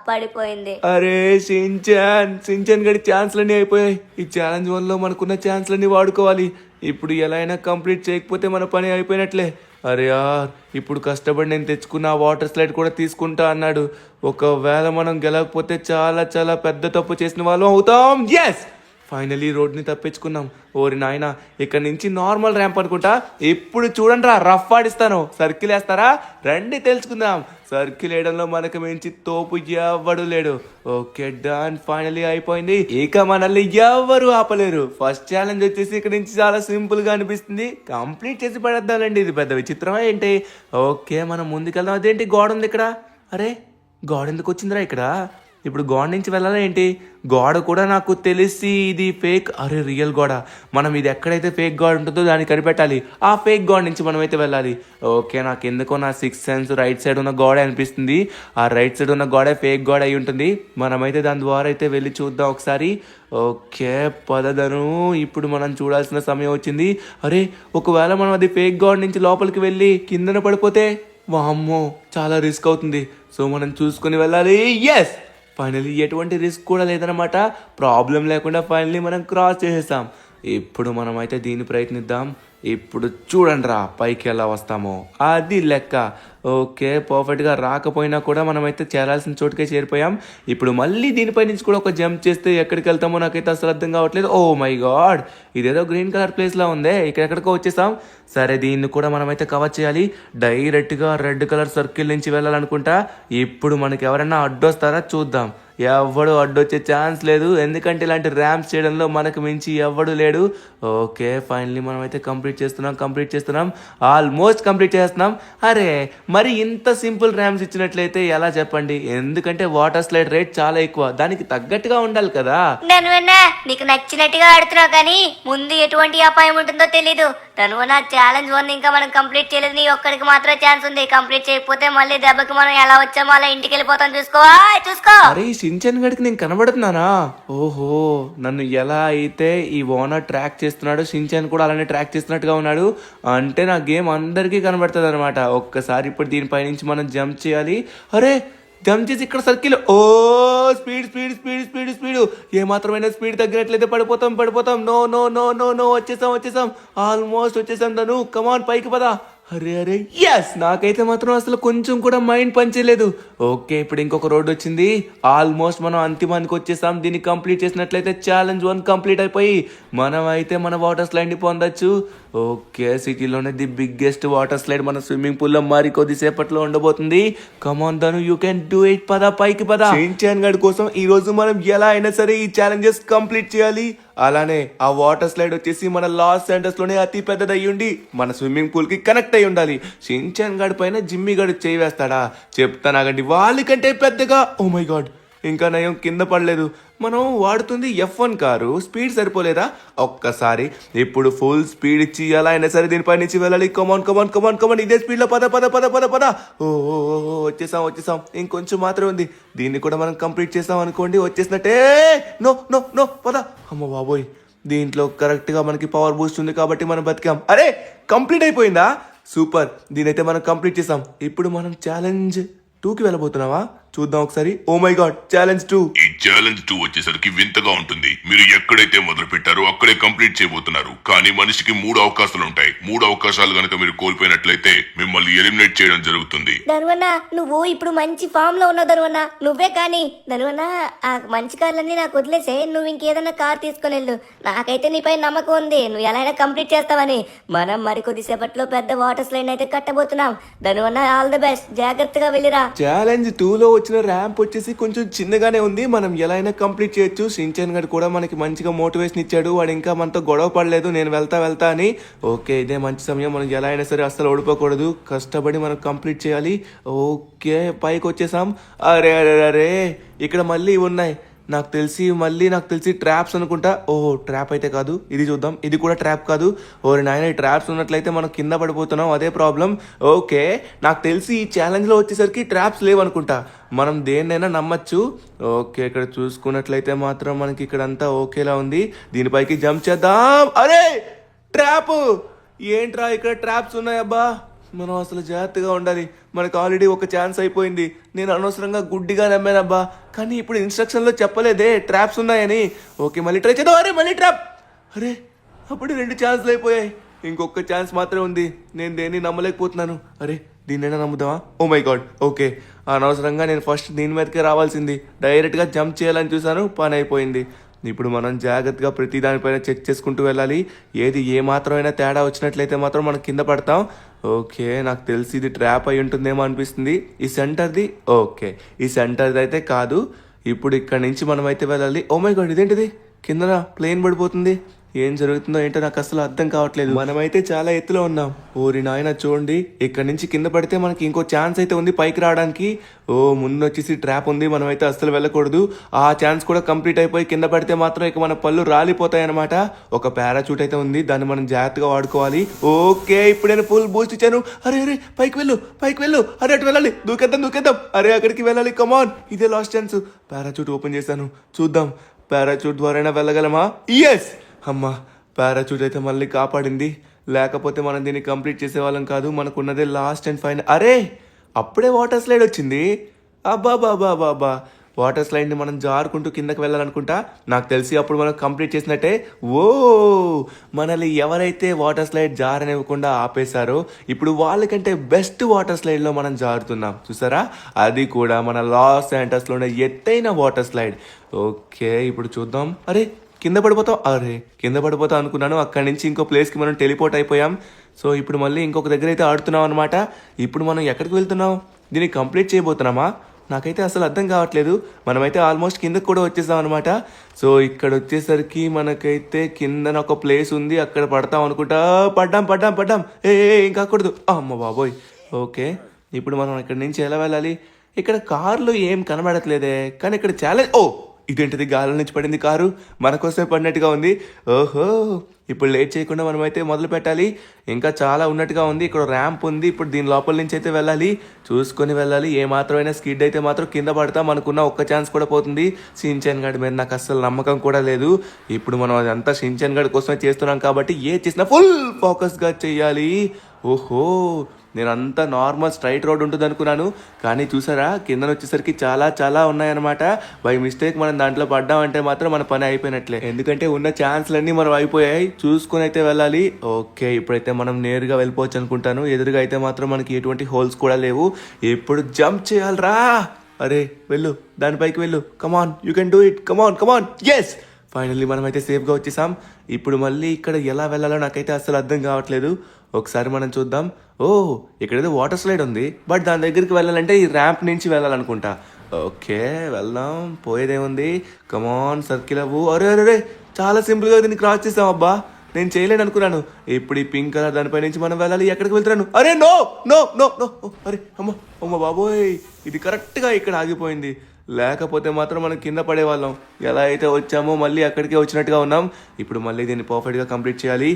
పడిపోయింది. అరే షించాన్ గడి ఛాన్స్లన్నీ అయిపోయాయి. ఈ ఛాలెంజ్ వల్ల మనకున్న ఛాన్స్లన్నీ వాడుకోవాలి. ఇప్పుడు ఎలా అయినా కంప్లీట్ చేయకపోతే మన పని అయిపోయినట్లే. అరే యార్, ఇప్పుడు కష్టపడి నేను తెచ్చుకున్న ఆ వాటర్ స్లైడ్ కూడా తీసుకుంటా అన్నాడు. ఒకవేళ మనం గెలవకపోతే చాలా చాలా పెద్ద తప్పు చేసిన వాళ్ళం అవుతాం. ఎస్, ఫైనలీ రోడ్ని తప్పించుకున్నాం. ఓరి నాయన, ఇక్కడ నుంచి నార్మల్ ర్యాంప్ అనుకుంటా. ఇప్పుడు చూడండి రా, రఫ్ ఆడిస్తాను. సర్కిల్ వేస్తారా? రండి తెలుసుకుందాం. సర్కిల్ వేయడంలో మనకు మించి తోపు ఎవ్వడు లేడు. ఓకే డన్, ఫైనలీ అయిపోయింది. ఇక మనల్ని ఎవ్వరు ఆపలేరు. ఫస్ట్ ఛాలెంజ్ వచ్చేసి ఇక్కడ నుంచి చాలా సింపుల్ గా అనిపిస్తుంది. కంప్లీట్ చేసి పడేద్దామండి. ఇది పెద్ద విచిత్రమా ఏంటి? ఓకే, మనం ముందుకెళ్దాం. అదేంటి గోడ ఉంది ఇక్కడ? అరే, గోడ ఎందుకు వచ్చిందిరా ఇక్కడ? ఇప్పుడు గోడ నుంచి వెళ్ళాలా ఏంటి? గోడ కూడా నాకు తెలిసి ఇది ఫేక్. అరే, రియల్ గోడ. మనం ఇది ఎక్కడైతే ఫేక్ గోడ ఉంటుందో దాన్ని కనిపెట్టాలి. ఆ ఫేక్ గోడ నుంచి మనం అయితే వెళ్ళాలి. ఓకే, నాకు ఎందుకో నా సిక్స్త్ సెన్స్ రైట్ సైడ్ ఉన్న గోడ అనిపిస్తుంది. ఆ రైట్ సైడ్ ఉన్న గోడ ఫేక్ గోడ అయి ఉంటుంది. మనమైతే దాని ద్వారా అయితే వెళ్ళి చూద్దాం ఒకసారి. ఓకే పదదను, ఇప్పుడు మనం చూడాల్సిన సమయం వచ్చింది. అరే, ఒకవేళ మనం అది ఫేక్ గోడ నుంచి లోపలికి వెళ్ళి కిందన పడిపోతే వామ్మో, చాలా రిస్క్ అవుతుంది. సో మనం చూసుకుని వెళ్ళాలి. ఎస్, ఫైనలీ ఎటువంటి రిస్క్ కూడా లేదనమాట. ప్రాబ్లం లేకుండా ఫైనలీ మనం క్రాస్ చేసేసాం. ఇప్పుడు మనం అయితే దీన్ని ప్రయత్నిద్దాం. ఇప్పుడు చూడండి రా, పైకి ఎలా వస్తామో అది లెక్క. ఓకే, పర్ఫెక్ట్గా రాకపోయినా కూడా మనమైతే చేరాల్సిన చోటుకే చేరిపోయాం. ఇప్పుడు మళ్ళీ దీనిపై నుంచి కూడా ఒక జంప్ చేస్తే ఎక్కడికి వెళ్తామో నాకైతే అసలు అర్థం కావట్లేదు. ఓ మై గాడ్, ఇదేదో గ్రీన్ కలర్ ప్లేస్లో ఉందే. ఇక్కడెక్కడికో వచ్చేసాం. సరే, దీన్ని కూడా మనమైతే కవర్ చేయాలి. డైరెక్ట్గా రెడ్ కలర్ సర్కిల్ నుంచి వెళ్ళాలనుకుంటా. ఇప్పుడు మనకి ఎవరైనా అడ్డొస్తారా చూద్దాం. ఎవడు అడ్డొచ్చే ఛాన్స్ లేదు, ఎందుకంటే ఇలాంటి ర్యాంప్స్ చేయడంలో మనకు మించి ఎవడు లేడు. ఓకే, ఫైనలీ మనం అయితే కంప్లీట్ చేస్తున్నాం. ఆల్మోస్ట్ కంప్లీట్ చేస్తున్నాం. అరే, మరి ఇంత సింపుల్ ర్యాంప్స్ ఇచ్చినట్లయితే ఎలా చెప్పండి? ఎందుకంటే వాటర్ స్లైడ్ రేట్ చాలా ఎక్కువ, దానికి తగ్గట్టుగా ఉండాలి కదా. ధనువన్నా, నీకు నచ్చినట్టుగా ఆడుతున్నావు కానీ ముందు ఎటువంటి అపాయం ఉంటుందో తెలీదు. ధనువన్నా, ఛాలెంజ్ 1 ఇంకా మనం కంప్లీట్ చేయలేదు. నీ ఒక్కడికి మాత్రమే ఛాన్స్ ఉంది. కంప్లీట్ చేయకపోతే మళ్ళీ దెబ్బకి మనం ఎలా వచ్చామో అలా ఇంటికి వెళ్ళిపోతాం. చూసుకో. అరే, షించాన్ గడికి నేను కనబడుతున్నానా? ఓహో, నన్ను ఎలా అయితే ఈ ఓనర్ ట్రాక్ చేస్తున్నాడో షించాన్ కూడా అలానే ట్రాక్ చేస్తున్నట్టుగా ఉన్నాడు. అంటే నా గేమ్ అందరికీ కనబడుతుంది అనమాట. ఒక్కసారి ఇప్పుడు దీనిపై నుంచి మనం జంప్ చేయాలి. అరే, జంప్ చేసి ఇక్కడ సర్కిల్. ఓ speed speed speed speed speed ఏమాత్రమైనా స్పీడ్ తగ్గినట్లయితే పడిపోతాం. నో వచ్చేసాం. ఆల్మోస్ట్ వచ్చేసాం. తను కమాన్, పైకి పదా. అరే ఎస్, నాకైతే మాత్రం అసలు కొంచెం కూడా మైండ్ పనిచేయలేదు. ఓకే, ఇప్పుడు ఇంకొక రోడ్ వచ్చింది. ఆల్మోస్ట్ మనం అంతిమానికి వచ్చేసాం. దీన్ని కంప్లీట్ చేసినట్లయితే ఛాలెంజ్ 1 కంప్లీట్ అయిపోయి మనం అయితే మన వాటర్ స్లైడ్ని పొందొచ్చు. ఓకే, సిటీలోనే ది బిగ్గెస్ట్ వాటర్ స్లైడ్ మన స్విమ్మింగ్ పూల్లో మరి కొద్దిసేపట్లో ఉండబోతుంది. కమాన్ ధను, యూ కెన్ డూ ఇట్. పదా, పైకి పదా. షించాన్ గడ్ కోసం ఈ రోజు మనం ఎలా అయినా సరే ఈ ఛాలెంజెస్ కంప్లీట్ చేయాలి. అలానే ఆ వాటర్ స్లైడ్ వచ్చేసి మన లాస్ ఏంజలస్ లోనే అతి పెద్దది అయ్యుండి మన స్విమ్మింగ్ పూల్ కి కనెక్ట్ అయి ఉండాలి. షించాన్ గడ్ పైన జిమ్మీ గడ్ చేయి వేస్తాడా? చెప్తానాగండి, వాళ్ళకంటే పెద్దగా. ఓ మై గాడ్, ఇంకా నయం కింద పడలేదు. మనం వాడుతుంది F1 కారు, స్పీడ్ సరిపోలేదా? ఒక్కసారి ఇప్పుడు ఫుల్ స్పీడ్ ఇచ్చి ఎలా అయినా సరే దీనిపై నుంచి వెళ్ళాలి. కమాన్, ఇదే స్పీడ్ లో పద. ఓ వచ్చేసాం. ఇంకొంచెం మాత్రం ఉంది. దీన్ని కూడా మనం కంప్లీట్ చేసాం అనుకోండి, వచ్చేసినట్టే. నో పద. అమ్మ బాబోయ్, దీంట్లో కరెక్ట్ గా మనకి పవర్ బూస్ట్ ఉంది కాబట్టి మనం బతికాం. అరే, కంప్లీట్ అయిపోయిందా? సూపర్, దీనైతే మనం కంప్లీట్ చేసాం. ఇప్పుడు మనం ఛాలెంజ్ 2కి వెళ్ళబోతున్నావా? చూద్దాం ఒకసారి. Oh my god, challenge 2. ఈ ఛాలెంజ్ 2 వచ్చేసరికి వింతగా ఉంటుంది. మీరు ఎక్కడైతే మొదలు పెట్టారో అక్కడే కంప్లీట్ చేయబోతున్నారు. కానీ మనిషికి 3 అవకాశాలు ఉంటాయి. 3 అవకాశాలు గనక మీరు కోల్పోయినట్లయితే మిమ్మల్ని ఎలిమినేట్ చేయడం జరుగుతుంది. ధనువన్నా, నువ్వు ఇప్పుడు మంచి ఫామ్ లో ఉన్నావు ధనువన్నా. నువ్వే కానీ ధనువన్నా, ఆ మంచి కార్లన్నీ నాకు వదిలేసే, నువ్వు ఇంకేదన్నా కార్ తీసుకొని వెళ్ళు. నాకైతే నీపై నమ్మకం ఉంది, నువ్వు ఎలా అయినా కంప్లీట్ చేస్తావని. మనం మరికొద్దిసేపట్లో పెద్ద వాటర్ స్లైడ్ అయితే కట్టబోతున్నాం. ధనువన్నా, ఆల్ ది బెస్ట్, జాగ్రత్తగా వెళ్ళిరా. ఛాలెంజ్ 2లో వచ్చిన ర్యాంప్ వచ్చేసి కొంచెం చిన్నగానే ఉంది. మనం ఎలా అయినా కంప్లీట్ చేయొచ్చు. షించాన్ గడ్ కూడా మనకి మంచిగా మోటివేషన్ ఇచ్చాడు. వాడు ఇంకా మనతో గొడవ పడలేదు, నేను వెళ్తా అని. ఓకే, ఇదే మంచి సమయం. మనం ఎలా అయినా సరే అస్సలు ఓడిపోకూడదు. కష్టపడి మనం కంప్లీట్ చేయాలి. ఓకే, పైకి వచ్చేసాం. అరే, ఇక్కడ మళ్ళీ ఉన్నాయి. నాకు తెలిసి ట్రాప్స్ అనుకుంటా. ఓ, ట్రాప్ అయితే కాదు, ఇది చూద్దాం. ఇది కూడా ట్రాప్ కాదు. ఓరి నాయన, ఈ ట్రాప్స్ ఉన్నట్లయితే మనం కింద పడిపోతున్నాం, అదే ప్రాబ్లం. ఓకే, నాకు తెలిసి ఈ ఛాలెంజ్లో వచ్చేసరికి ట్రాప్స్ లేవనుకుంటా. మనం దేన్నైనా నమ్మచ్చు. ఓకే, ఇక్కడ చూసుకున్నట్లయితే మాత్రం మనకి ఇక్కడంతా ఓకేలా ఉంది. దీనిపైకి జంప్ చేద్దాం. అరే, ట్రాప్ ఏంట్రా, ఇక్కడ ట్రాప్స్ ఉన్నాయబ్బా. మనం అసలు జాగ్రత్తగా ఉండాలి. మనకు ఆల్రెడీ ఒక ఛాన్స్ అయిపోయింది. నేను అనవసరంగా గుడ్డిగా నమ్మానబ్బా. కానీ ఇప్పుడు ఇన్స్ట్రక్షన్లో చెప్పలేదే ట్రాప్స్ ఉన్నాయని. ఓకే, మళ్ళీ ట్రై చేద్దాం. అరే, మళ్ళీ ట్రాప్. అరే, అప్పుడు 2 ఛాన్స్లు అయిపోయాయి. ఇంకొక ఛాన్స్ మాత్రమే ఉంది. నేను దేన్ని నమ్మలేకపోతున్నాను. అరే దీన్నైనా నమ్ముదామా? Oh my god. ఓకే, అనవసరంగా నేను ఫస్ట్ దీని మీదకే రావాల్సింది. డైరెక్ట్గా జంప్ చేయాలని చూసాను, పని అయిపోయింది. ఇప్పుడు మనం జాగ్రత్తగా ప్రతి దానిపైన చెక్ చేసుకుంటూ వెళ్ళాలి. ఏది ఏ మాత్రమైనా తేడా వచ్చినట్లయితే మాత్రం మనం కింద పడతాం. ఓకే, నాకు తెలిసి ఇది ట్రాప్ అయి ఉంటుందేమో అనిపిస్తుంది. ఈ సెంటర్ది ఓకే, ఈ సెంటర్ది అయితే కాదు. ఇప్పుడు ఇక్కడ నుంచి మనం అయితే వెళ్ళాలి. ఓ మై గాడ్, ఇదేంటిది కింద ప్లేన్ పడిపోతుంది. ఏం జరుగుతుందో ఏంటో నాకు అసలు అర్థం కావట్లేదు. మనమైతే చాలా ఎత్తులో ఉన్నాం. ఓరి నాయన చూడండి, ఇక్కడ నుంచి కింద పడితే మనకి ఇంకో ఛాన్స్ అయితే ఉంది పైకి రావడానికి. ఓ ముందు వచ్చేసి ట్రాప్ ఉంది, మనమైతే అస్సలు వెళ్ళకూడదు. ఆ ఛాన్స్ కూడా కంప్లీట్ అయిపోయి కింద పడితే మాత్రం ఇక మన పళ్ళు రాలిపోతాయి అనమాట. ఒక పారాచూట్ అయితే ఉంది, దాన్ని మనం జాగ్రత్తగా వాడుకోవాలి. ఓకే, ఇప్పుడు నేను ఫుల్ బూస్ట్ ఇచ్చాను. అరే అరే పైకి వెళ్ళు, పైకి వెళ్ళు. అరే అటు వెళ్ళాలి, దూకేద్దాం. అరే అక్కడికి వెళ్ళాలి, కమాన్. ఇదే లాస్ట్ ఛాన్స్. పారాచూట్ ఓపెన్ చేశాను, చూద్దాం పారాచూట్ ద్వారా వెళ్ళగలమా? ఎస్, అమ్మా పారాచూట్ అయితే మళ్ళీ కాపాడింది. లేకపోతే మనం దీన్ని కంప్లీట్ చేసేవాళ్ళం కాదు. మనకున్నదే లాస్ట్ అండ్ ఫైనల్. అరే అప్పుడే వాటర్ స్లైడ్ వచ్చింది. అబ్బా, వాటర్ స్లైడ్ని మనం జారుకుంటూ కిందకి వెళ్ళాలనుకుంటా. నాకు తెలిసి అప్పుడు మనం కంప్లీట్ చేసినట్టే. ఓ మనల్ని ఎవరైతే వాటర్ స్లైడ్ జారనివ్వకుండా ఆపేశారో ఇప్పుడు వాళ్ళకంటే బెస్ట్ వాటర్ స్లైడ్లో మనం జారుతున్నాం. చూసారా, అది కూడా మన లాస్ ఏంజలస్లో ఉన్న ఎత్తైన వాటర్ స్లైడ్. ఓకే, ఇప్పుడు చూద్దాం. అరే కింద పడిపోతా అనుకున్నాను. అక్కడి నుంచి ఇంకో ప్లేస్కి మనం టెలిపోర్ట్ అయిపోయాం. సో ఇప్పుడు మళ్ళీ ఇంకొక దగ్గర అయితే ఆడుతున్నాం అనమాట. ఇప్పుడు మనం ఎక్కడికి వెళ్తున్నాం? దీన్ని కంప్లీట్ చేయబోతున్నామా? నాకైతే అసలు అర్థం కావట్లేదు. మనమైతే ఆల్మోస్ట్ కిందకు కూడా వచ్చేసాం అనమాట. సో ఇక్కడ వచ్చేసరికి మనకైతే కిందన ఒక ప్లేస్ ఉంది, అక్కడ పడతాం అనుకుంటా. పడ్డాం. ఏ ఇంకా కూడదు. అమ్మ బాబోయ్. ఓకే, ఇప్పుడు మనం ఇక్కడ నుంచి ఎలా వెళ్ళాలి? ఇక్కడ కార్లు ఏం కనబడట్లేదే, కానీ ఇక్కడ ఛాలెంజ్. ఓ ఇదేంటిది, గాలి నుంచి పడింది కారు, మన కోసమే పడినట్టుగా ఉంది. ఓహో, ఇప్పుడు లేట్ చేయకుండా మనమైతే మొదలు పెట్టాలి. ఇంకా చాలా ఉన్నట్టుగా ఉంది. ఇక్కడ ర్యాంప్ ఉంది. ఇప్పుడు దీని లోపల నుంచి అయితే వెళ్ళాలి, చూసుకొని వెళ్ళాలి. ఏ మాత్రమైనా స్కిడ్ అయితే మాత్రం కింద పడతాం. అనుకున్న ఒక్క ఛాన్స్ కూడా పోతుంది. షిన్చాన్ గడి మీద నాకు అస్సలు నమ్మకం కూడా లేదు. ఇప్పుడు మనం అదంతా షిన్చాన్ గడి కోసమే చేస్తున్నాం కాబట్టి ఏ చేసినా ఫుల్ ఫోకస్గా చెయ్యాలి. ఓహో, నేనంతా నార్మల్ స్ట్రైట్ రోడ్ ఉంటుంది అనుకున్నాను, కానీ చూసారా కింద వచ్చేసరికి చాలా ఉన్నాయన్నమాట. బై మిస్టేక్ మనం దాంట్లో పడ్డామంటే మాత్రం మన పని అయిపోయినట్లే. ఎందుకంటే ఉన్న ఛాన్స్లన్నీ మనం అయిపోయాయి. చూసుకుని అయితే వెళ్ళాలి. ఓకే, ఇప్పుడైతే మనం నేరుగా వెళ్ళిపోవచ్చు అనుకుంటాను. ఎదురుగా అయితే మాత్రం మనకి ఎటువంటి హోల్స్ కూడా లేవు. ఇప్పుడు జంప్ చేయాలరా. అరే వెళ్ళు, దానిపైకి వెళ్ళు. Come on, you can do it. Come on. Yes, finally మనమైతే సేఫ్గా వచ్చేసాం. ఇప్పుడు మళ్ళీ ఇక్కడ ఎలా వెళ్ళాలో నాకైతే అస్సలు అర్థం కావట్లేదు. ఒకసారి మనం చూద్దాం. ఓ ఇక్కడేదో వాటర్ స్లైడ్ ఉంది, బట్ దాని దగ్గరికి వెళ్ళాలంటే ఈ ర్యాంప్ నుంచి వెళ్ళాలనుకుంటా. ఓకే వెళ్దాం, పోయేదేముంది. కమాన్, సర్కిల్ అవ్వు. అరే చాలా సింపుల్గా దీన్ని క్రాస్ చేసాం. అబ్బా నేను చేయలేను అనుకున్నాను. ఇప్పుడు ఈ పింక్ కలర్ దానిపై నుంచి మనం వెళ్ళాలి. ఎక్కడికి వెళ్తున్నాను? అరే నో. అరే అమ్మ బాబోయ్, ఇది కరెక్ట్గా ఇక్కడ ఆగిపోయింది. లేకపోతే మాత్రం మనం కింద పడేవాళ్ళం. ఎలా అయితే వచ్చామో మళ్ళీ అక్కడికే వచ్చినట్టుగా ఉన్నాం. ఇప్పుడు మళ్ళీ దీన్ని పర్ఫెక్ట్గా కంప్లీట్ చేయాలి.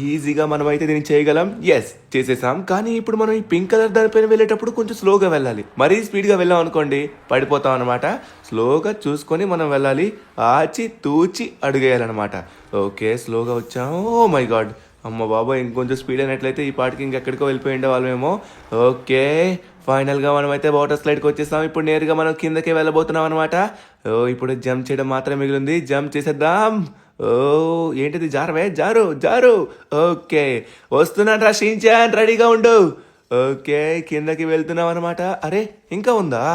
ఈజీగా మనం అయితే దీన్ని చేయగలం. ఎస్, చేసేసాం. కానీ ఇప్పుడు మనం ఈ పింక్ కలర్ దానిపైన వెళ్ళేటప్పుడు కొంచెం స్లోగా వెళ్ళాలి. మరీ స్పీడ్గా వెళ్ళాం అనుకోండి పడిపోతాం అనమాట. స్లోగా చూసుకొని మనం వెళ్ళాలి. ఆచి తూచి అడుగేయాలన్నమాట. ఓకే, స్లోగా వచ్చాం. ఓ మై గాడ్, అమ్మ బాబా, ఇంకొంచెం స్పీడ్ అయినట్లయితే ఈ పాటికి ఇంకెక్కడికో వెళ్ళిపోయి ఉండే వాళ్ళమేమో. ఓకే, ఫైనల్గా మనమైతే వాటర్ స్లైడ్కి వచ్చేసాం. ఇప్పుడు నేరుగా మనం కిందకే వెళ్ళబోతున్నాం అనమాట. ఇప్పుడు జంప్ చేయడం మాత్రమే మిగిలింది. జంప్ చేసేద్దాం. ఏంటిది, జారు. ఓకే, వస్తున్నాను రా షిన్చాన్, రెడీగా ఉండు. ఓకే, కిందకి వెళ్తున్నాం అనమాట. అరే ఇంకా ఉందా?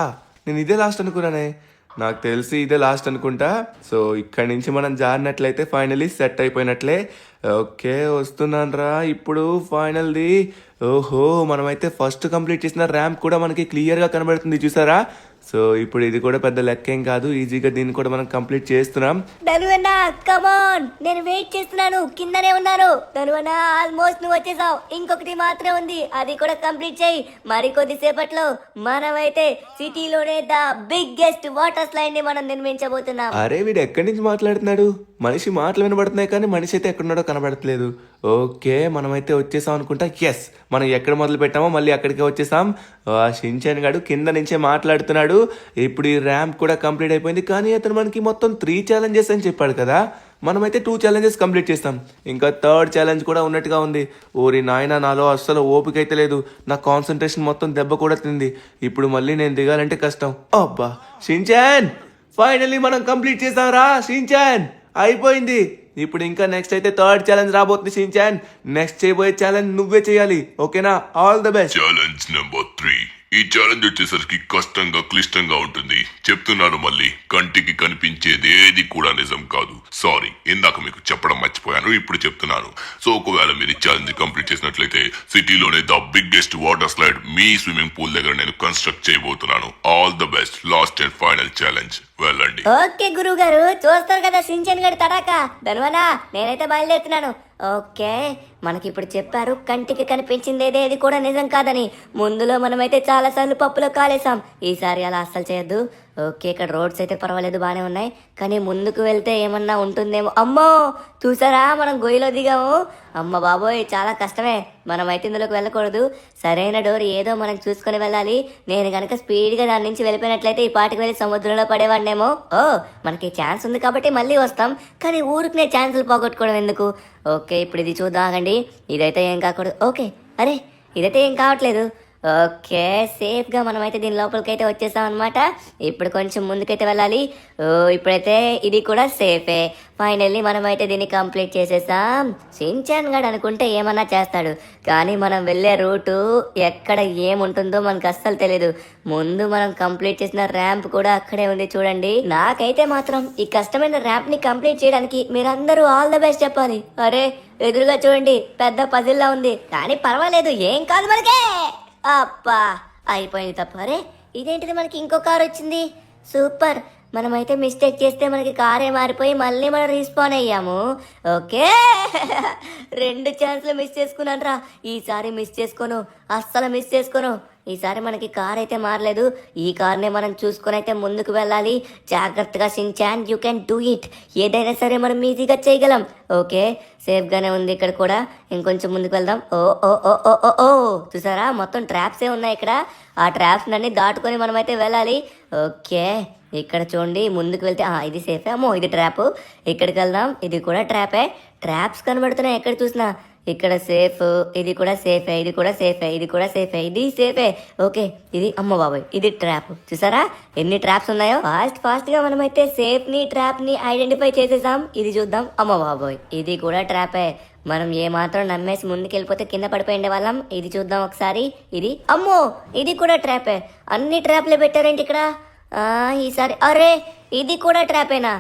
నేను ఇదే లాస్ట్ అనుకున్నానే. నాకు తెలిసి ఇదే లాస్ట్ అనుకుంటా. సో ఇక్కడి నుంచి మనం జారినట్లయితే ఫైనలీ సెట్ అయిపోయినట్లే. ఓకే, వస్తున్నాను రా ఇప్పుడు ఫైనల్ది. ఓహో, మనమైతే ఫస్ట్ కంప్లీట్ చేసిన ర్యాంప్ కూడా మనకి క్లియర్గా కనబడుతుంది, చూసారా? సో ఇప్పుడు ఇది కూడా పెద్ద లెక్కేం కాదు. ఈజీగా దీన్ని కూడా మనం కంప్లీట్ చేస్తున్నాం. ధనువన్నా కమాన్, నేను వెయిట్ చేస్తున్నాను, కిందనే ఉన్నాను. ధనువన్నా ఆల్మోస్ట్ నువ్వు వచ్చేసావు. ఇంకొకటి మాత్రమే ఉంది, అది కూడా కంప్లీట్ చేయి. మరి కొద్దిసేపట్లో మనమైతే సిటీలోనే ద బిగ్గెస్ట్ వాటర్ స్లైడ్ ని మనం నిర్మించబోతున్నాం. అరే వీడు ఎక్కడి నుంచి మాట్లాడుతున్నాడు? మనిషి మాటలు వినబడుతున్నాయి కానీ మనిషి అయితే ఎక్కడున్నాడో కనబడట్లేదు. ఓకే, మనమైతే వచ్చేసాం అనుకుంటా. ఎస్, మనం ఎక్కడ మొదలు పెట్టామో మళ్ళీ అక్కడికే వచ్చేసాం. షిన్చాన్ గాడు కింద నుంచే మాట్లాడుతున్నాడు. ఇప్పుడు ఈ ర్యాంప్ కూడా కంప్లీట్ అయిపోయింది. కానీ అతను మనకి మొత్తం 3 ఛాలెంజెస్ అని చెప్పాడు కదా. మనమైతే 2 ఛాలెంజెస్ కంప్లీట్ చేస్తాం. ఇంకా 3rd ఛాలెంజ్ కూడా ఉన్నట్టుగా ఉంది. ఓరి నాయన, నాలో అస్సలు ఓపిక అయితే లేదు. నా కాన్సన్ట్రేషన్ మొత్తం దెబ్బ కూడా తింది. ఇప్పుడు మళ్ళీ నేను దిగాలంటే కష్టం. అబ్బా, షిన్చాన్ ఫైనల్లీ మనం కంప్లీట్ చేసాంరా. షిన్చాన్ అయిపోయింది. ఇప్పుడు ఇంకా నెక్స్ట్ అయితే థర్డ్ ఛాలెంజ్ రాబోతుంది షించాన్. నెక్స్ట్ చేయబోయే ఛాలెంజ్ నువ్వే చేయాలి, ఓకేనా? All the best. Challenge number 3. ఈ ఛాలెంజ్ వచ్చేసరికి కష్టంగా క్లిష్టంగా ఉంటుంది. చెప్తున్నాను మళ్ళీ, కంటికి కనిపించేది ఏది కూడా నిజం కాదు. సారీ, ఇందాక మీకు చెప్పడం మర్చిపోయాను, ఇప్పుడు చెప్తున్నాను. సో ఒకవేళ మీరు ఈ ఛాలెంజ్ కంప్లీట్ చేసినట్లయితే సిటీలోనే the biggest water slide me swimming pool దగ్గర నేను కన్స్ట్రక్ట్ చేయబోతున్నాను. All the best. Last and final challenge, వెళ్ళండి. ఓకే గురువు గారు, చూస్తారు కదా సించన్ గడి తడాక. ధనువనా నేనైతే బయలుదేరుతున్నాను. ఓకే, మనకి ఇప్పుడు చెప్పారు కంటికి కనిపించింది ఏది కూడా నిజం కాదని. ముందులో మనమైతే చాలా సార్లు పప్పులో కాలేసాం, ఈసారి అలా అస్సలు చేయొద్దు. ఓకే, ఇక్కడ రోడ్స్ అయితే పర్వాలేదు, బాగానే ఉన్నాయి, కానీ ముందుకు వెళ్తే ఏమన్నా ఉంటుందేమో. అమ్మో చూసారా, మనం గొయ్యిలో దిగాము. అమ్మ బాబోయ్, చాలా కష్టమే. మనమైతే ఇందులోకి వెళ్ళకూడదు. సరైన డోర్ ఏదో మనం చూసుకొని వెళ్ళాలి. నేను కనుక స్పీడ్గా దాని నుంచి వెళ్ళిపోయినట్లయితే ఈ పాటికి వెళ్ళి సముద్రంలో పడేవాడినేమో. ఓ, మనకి ఛాన్స్ ఉంది కాబట్టి మళ్ళీ వస్తాం, కానీ ఊరికి ఛాన్సులు పోగొట్టుకోవడం ఎందుకు? ఓకే, ఇప్పుడు ఇది చూద్దామండి. ఇదైతే ఏం కాకూడదు. ఓకే, అరే ఇదైతే ఏం కావట్లేదు. ఓకే, సేఫ్గా మనమైతే దీని లోపలికి అయితే వచ్చేసాం అనమాట. ఇప్పుడు కొంచెం ముందుకైతే వెళ్ళాలి. ఇప్పుడైతే ఇది కూడా సేఫే. ఫైనల్లీ మనమైతే దీన్ని కంప్లీట్ చేసేసాం. షించాన్ గడ్ అనుకుంటే ఏమన్నా చేస్తాడు, కానీ మనం వెళ్ళే రూటు ఎక్కడ ఏముంటుందో మనకు అస్సలు తెలీదు. ముందు మనం కంప్లీట్ చేసిన ర్యాంప్ కూడా అక్కడే ఉంది చూడండి. నాకైతే మాత్రం ఈ కష్టమైన ర్యాంప్ ని కంప్లీట్ చేయడానికి మీరందరూ ఆల్ ద బెస్ట్ చెప్పాలి. అరే ఎదురుగా చూడండి, పెద్ద పజిల్లా ఉంది, కానీ పర్వాలేదు, ఏం కాదు మనకే. అబ్బా అయిపోయింది తప్ప. అరే ఇదేంటిది, మనకి ఇంకో కార్ వచ్చింది. సూపర్, మనమైతే మిస్టేక్ చేస్తే మనకి కారే మారిపోయి మళ్ళీ మనం రీస్పాన్ అయ్యాము. ఓకే 2 ఛాన్స్లు మిస్ చేసుకున్నాను రా. ఈసారి మిస్ చేసుకోను, అస్సలు మిస్ చేసుకోను. ఈసారి మనకి కార్ అయితే మారలేదు. ఈ కార్నే మనం చూసుకొని అయితే ముందుకు వెళ్ళాలి. జాగ్రత్తగా Shinchan, you can do it. ఏదైనా సరే మనం ఈజీగా చేయగలం. ఓకే, సేఫ్గానే ఉంది ఇక్కడ కూడా. ఇంకొంచెం ముందుకు వెళ్దాం. ఓ ఓ ఓ ఓ ఓ ఓ చూసారా, మొత్తం ట్రాప్సే ఉన్నాయి ఇక్కడ. ఆ ట్రాప్స్ అన్ని దాటుకొని మనమైతే వెళ్ళాలి. ఓకే, ఇక్కడ చూడండి, ముందుకు వెళ్తే ఇది సేఫే. అమ్మో ఇది ట్రాప్, ఇక్కడికి వెళ్దాం. ఇది కూడా ట్రాపే. ట్రాప్స్ కనబడుతున్నాయి ఎక్కడ చూసినా. ఇక్కడ సేఫ్, ఇది కూడా సేఫే, ఇది కూడా సేఫే, ఇది కూడా సేఫే, ఇది సేఫే. ఓకే, ఇది అమ్మ బాబాయ్, ఇది ట్రాప్. చూసారా ఎన్ని ట్రాప్స్ ఉన్నాయో. ఫాస్ట్ గా మనమైతే సేఫ్ ని, ట్రాప్ ని ఐడెంటిఫై చేసేసాం. ఇది చూద్దాం. అమ్మ బాబాయ్, ఇది కూడా ట్రాపే. మనం ఏ మాత్రం నమ్మేసి ముందుకెళ్ళిపోతే కింద పడిపోయిండే వాళ్ళం. ఇది చూద్దాం ఒకసారి. ఇది అమ్మో, ఇది కూడా ట్రాపే. అన్ని ట్రాప్లే పెట్టారేంటి ఇక్కడ ఈసారి. అరే ఇది కూడా ట్రాపేనా?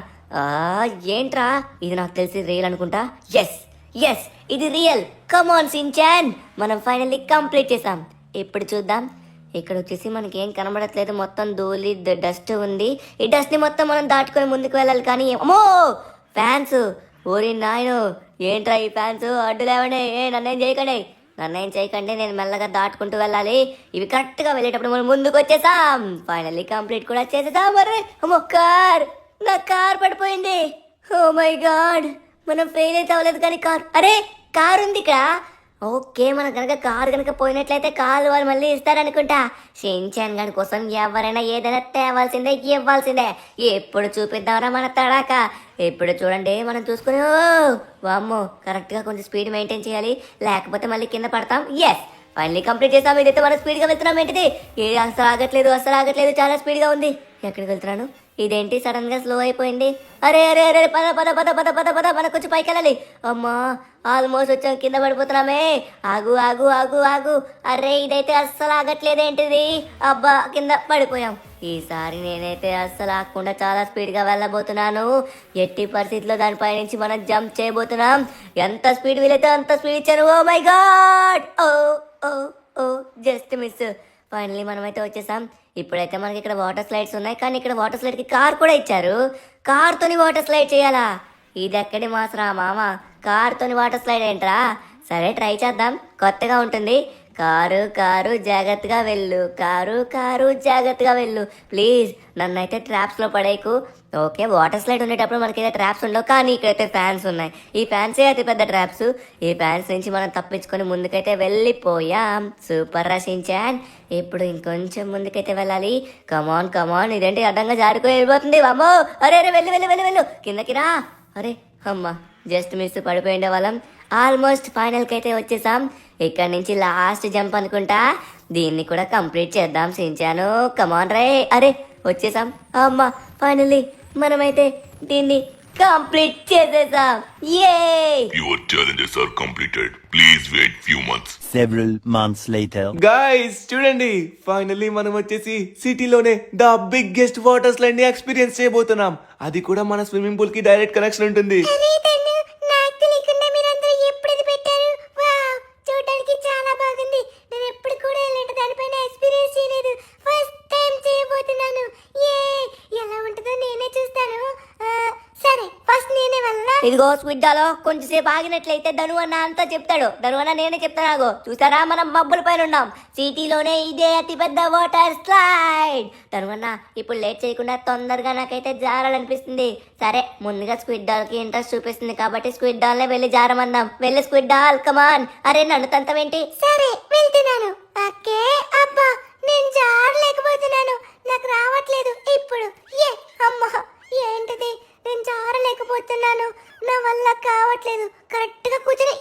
ఏంట్రా ఇది, నాకు తెలిసి రియల్ అనుకుంటా. ఎస్ ఎస్, ఇది రియల్. కమ్ ఆన్ షించాన్, మనం ఫైనల్లీ కంప్లీట్ చేసాం. ఇప్పుడు చూద్దాం. ఇక్కడ వచ్చేసి మనకి ఏం కనబడట్లేదు, మొత్తం ధూళి డస్ట్ ఉంది. ఈ డస్ట్ ని మొత్తం మనం దాటుకొని ముందుకు వెళ్ళాలి. కానీ అమ్మో ఫ్యాన్స్, ఓరి నాయను, ఏంట్రా ఈ ఫ్యాన్స్, అడ్డు లేవండి. నన్నేం చేయకండి, నన్నేం చేయకండి, నేను మెల్లగా దాటుకుంటూ వెళ్ళాలి. ఇవి కరెక్ట్ గా వెళ్ళేటప్పుడు మనం ముందుకు వచ్చేసాం. ఫైనల్లీ కంప్లీట్ కూడా చేసేసాం. అరే అమ్మో, నా కార్ పడిపోయింది. ఓ మై గాడ్, మనం ఫెయిల్ అయితే అవ్వలేదు కానీ అరే కార్ ఉంది ఇక్కడ. ఓకే, మన కనుక కారు కనుక పోయినట్లయితే కారు వాళ్ళు మళ్ళీ ఇస్తారనుకుంటా. షించాన్ గారి కోసం ఎవరైనా ఏదైనా తేవాల్సిందే, ఇవ్వాల్సిందే. ఎప్పుడు చూపిద్దామరా మన తడాక. ఇప్పుడు చూడండి, మనం చూసుకుని వామ్మో కరెక్ట్గా కొంచెం స్పీడ్ మెయింటైన్ చేయాలి, లేకపోతే మళ్ళీ కింద పడతాం. ఎస్, ఫైనల్లీ కంప్లీట్ చేస్తాం. ఇదైతే మనం స్పీడ్గా వెళ్తున్నాం. ఏంటిది, అసలు ఆగట్లేదు, చాలా స్పీడ్గా ఉంది. ఎక్కడికి వెళ్తున్నాను? ఇదేంటి సడన్ గా స్లో అయిపోయింది? అరే అరే అరే, పద పద పద పద పద పద, మనకు కొంచెం పైకి వెళ్ళాలి. అమ్మా ఆల్మోస్ట్ వచ్చాం, కింద పడిపోతున్నామే. ఆగు ఆగు ఆగు ఆగు. అరే ఇదైతే అస్సలు ఆగట్లేదేంటిది? అబ్బా కింద పడిపోయాం. ఈసారి నేనైతే అస్సలు ఆగకుండా చాలా స్పీడ్ గా వెళ్ళబోతున్నాను. ఎట్టి పరిస్థితిలో దానిపై నుంచి మనం జంప్ చేయబోతున్నాం. ఎంత స్పీడ్ వీలైతే అంత స్పీడ్ ఇచ్చాను. Oh my god, oh oh oh just miss. Finally మనమైతే వచ్చేసాం. ఇప్పుడైతే మనకి ఇక్కడ వాటర్ స్లైడ్స్ ఉన్నాయి, కానీ ఇక్కడ వాటర్ స్లైడ్ కి కార్ కూడా ఇచ్చారు. కార్ తోని వాటర్ స్లైడ్ చేయాలా? ఇది ఎక్కడి మాసరా మామ, కార్ తోని వాటర్ స్లైడ్ ఏంట్రా? సరే ట్రై చేద్దాం, కొత్తగా ఉంటుంది. కారు కారు జాగ్రత్తగా వెళ్ళు, కారు కారు జాగ్రత్తగా వెళ్ళు. ప్లీజ్ నన్నైతే ట్రాప్స్ లో పడేయకు. ఓకే, వాటర్ స్లైడ్ ఉండేటప్పుడు మనకైతే ట్రాప్స్ ఉండవు, కానీ ఇక్కడైతే ఫ్యాన్స్ ఉన్నాయి. ఈ ఫ్యాన్సే అతి పెద్ద ట్రాప్స్. ఈ ఫ్యాన్స్ నుంచి మనం తప్పించుకొని ముందుకైతే వెళ్ళిపోయాం. సూపర్ రా షించాన్. ఇప్పుడు ఇంకొంచెం ముందుకైతే వెళ్ళాలి. కమాన్ కమాన్. ఇదేంటి అడ్డంగా జారుకొని వెళ్ళిపోతుంది? అమ్మో, అరే అరే వెళ్ళు వెళ్ళు వెళ్ళు వెళ్ళు, కిందకి రా. అరే అమ్మా, జస్ట్ మిస్, పడిపోయిండే వాళ్ళం. ఆల్మోస్ట్ ఫైనల్కి అయితే వచ్చేసాం. ఇక్కడ నుంచి లాస్ట్ జంప్ అనుకుంటా. దీన్ని కూడా కంప్లీట్ చేద్దాం షించాను. కమాన్ రే. అరే వచ్చేసాం. అమ్మా ఫైనల్లీ మనమైతే దీన్ని కంప్లీట్ చేసేసాం. A your challenges are completed. Please wait few months. Several months later. Guys చూడండి, ఫైనల్లీ మనం వచ్చేసి సిటీలోనే ద బిగ్గెస్ట్ వాటర్ స్లైడ్ ని ఎక్స్పీరియన్స్ చేయబోతున్నాం. అది కూడా మన స్విమ్మింగ్ పూల్ కి డైరెక్ట్ కనెక్షన్ ఉంటుంది. నాకు తెలియకుండా మీరందరూ ఎప్పుడు ఇది పెట్టారు? వావ్, చూడడానికి చాలా బాగుంది. నేను ఎప్పుడు కూడా ఇలాంటి దానిపైన ఎక్స్పీరియన్స్ చేయలేదు. ఫస్ట్ టైం చేయబోతున్నాను. ఏ ఎలా ఉంటుందో నేనే చూస్తాను. సరే ఫస్ట్ నేనే వెళ్ళనా? ఇదిగో స్క్విడ్డాలో కొంచెం సేపు ఆగినట్లయితే ధను అన్న అంతా చెప్తాడు. ధను అన్న నేనే చెప్తాను. చూసారా, మనం మబ్బుల పైన ఉన్నాం. సిటీలోనే ఇదే అతి పెద్ద వాటర్ స్లైడ్. ధను అన్న ఇప్పుడు లేట్ చేయకుండా తొందరగా నాకైతే జారాలనిపిస్తుంది. సరే, ముందుగా స్క్విడ్ డాల్ కి ఇంట్రెస్ట్ చూపిస్తుంది కాబట్టి స్క్విడ్ డాల్ నే వెళ్ళి జారమన్నాం. వెళ్ళి స్క్విడ్ డాల్, కమాన్. అరే నన్ను తంతవేంటి? సరే వెళ్తున్నాను. ఓకే. అబ్బా, నేను జారలేకపోతున్నాను. నాకు రావట్లేదు ఇప్పుడు. ఏ అమ్మా, ఏంటిది? నేను జారలేకపోతున్నాను. నా వల్ల కావట్లేదు. కరెక్ట్ గా కూర్చొని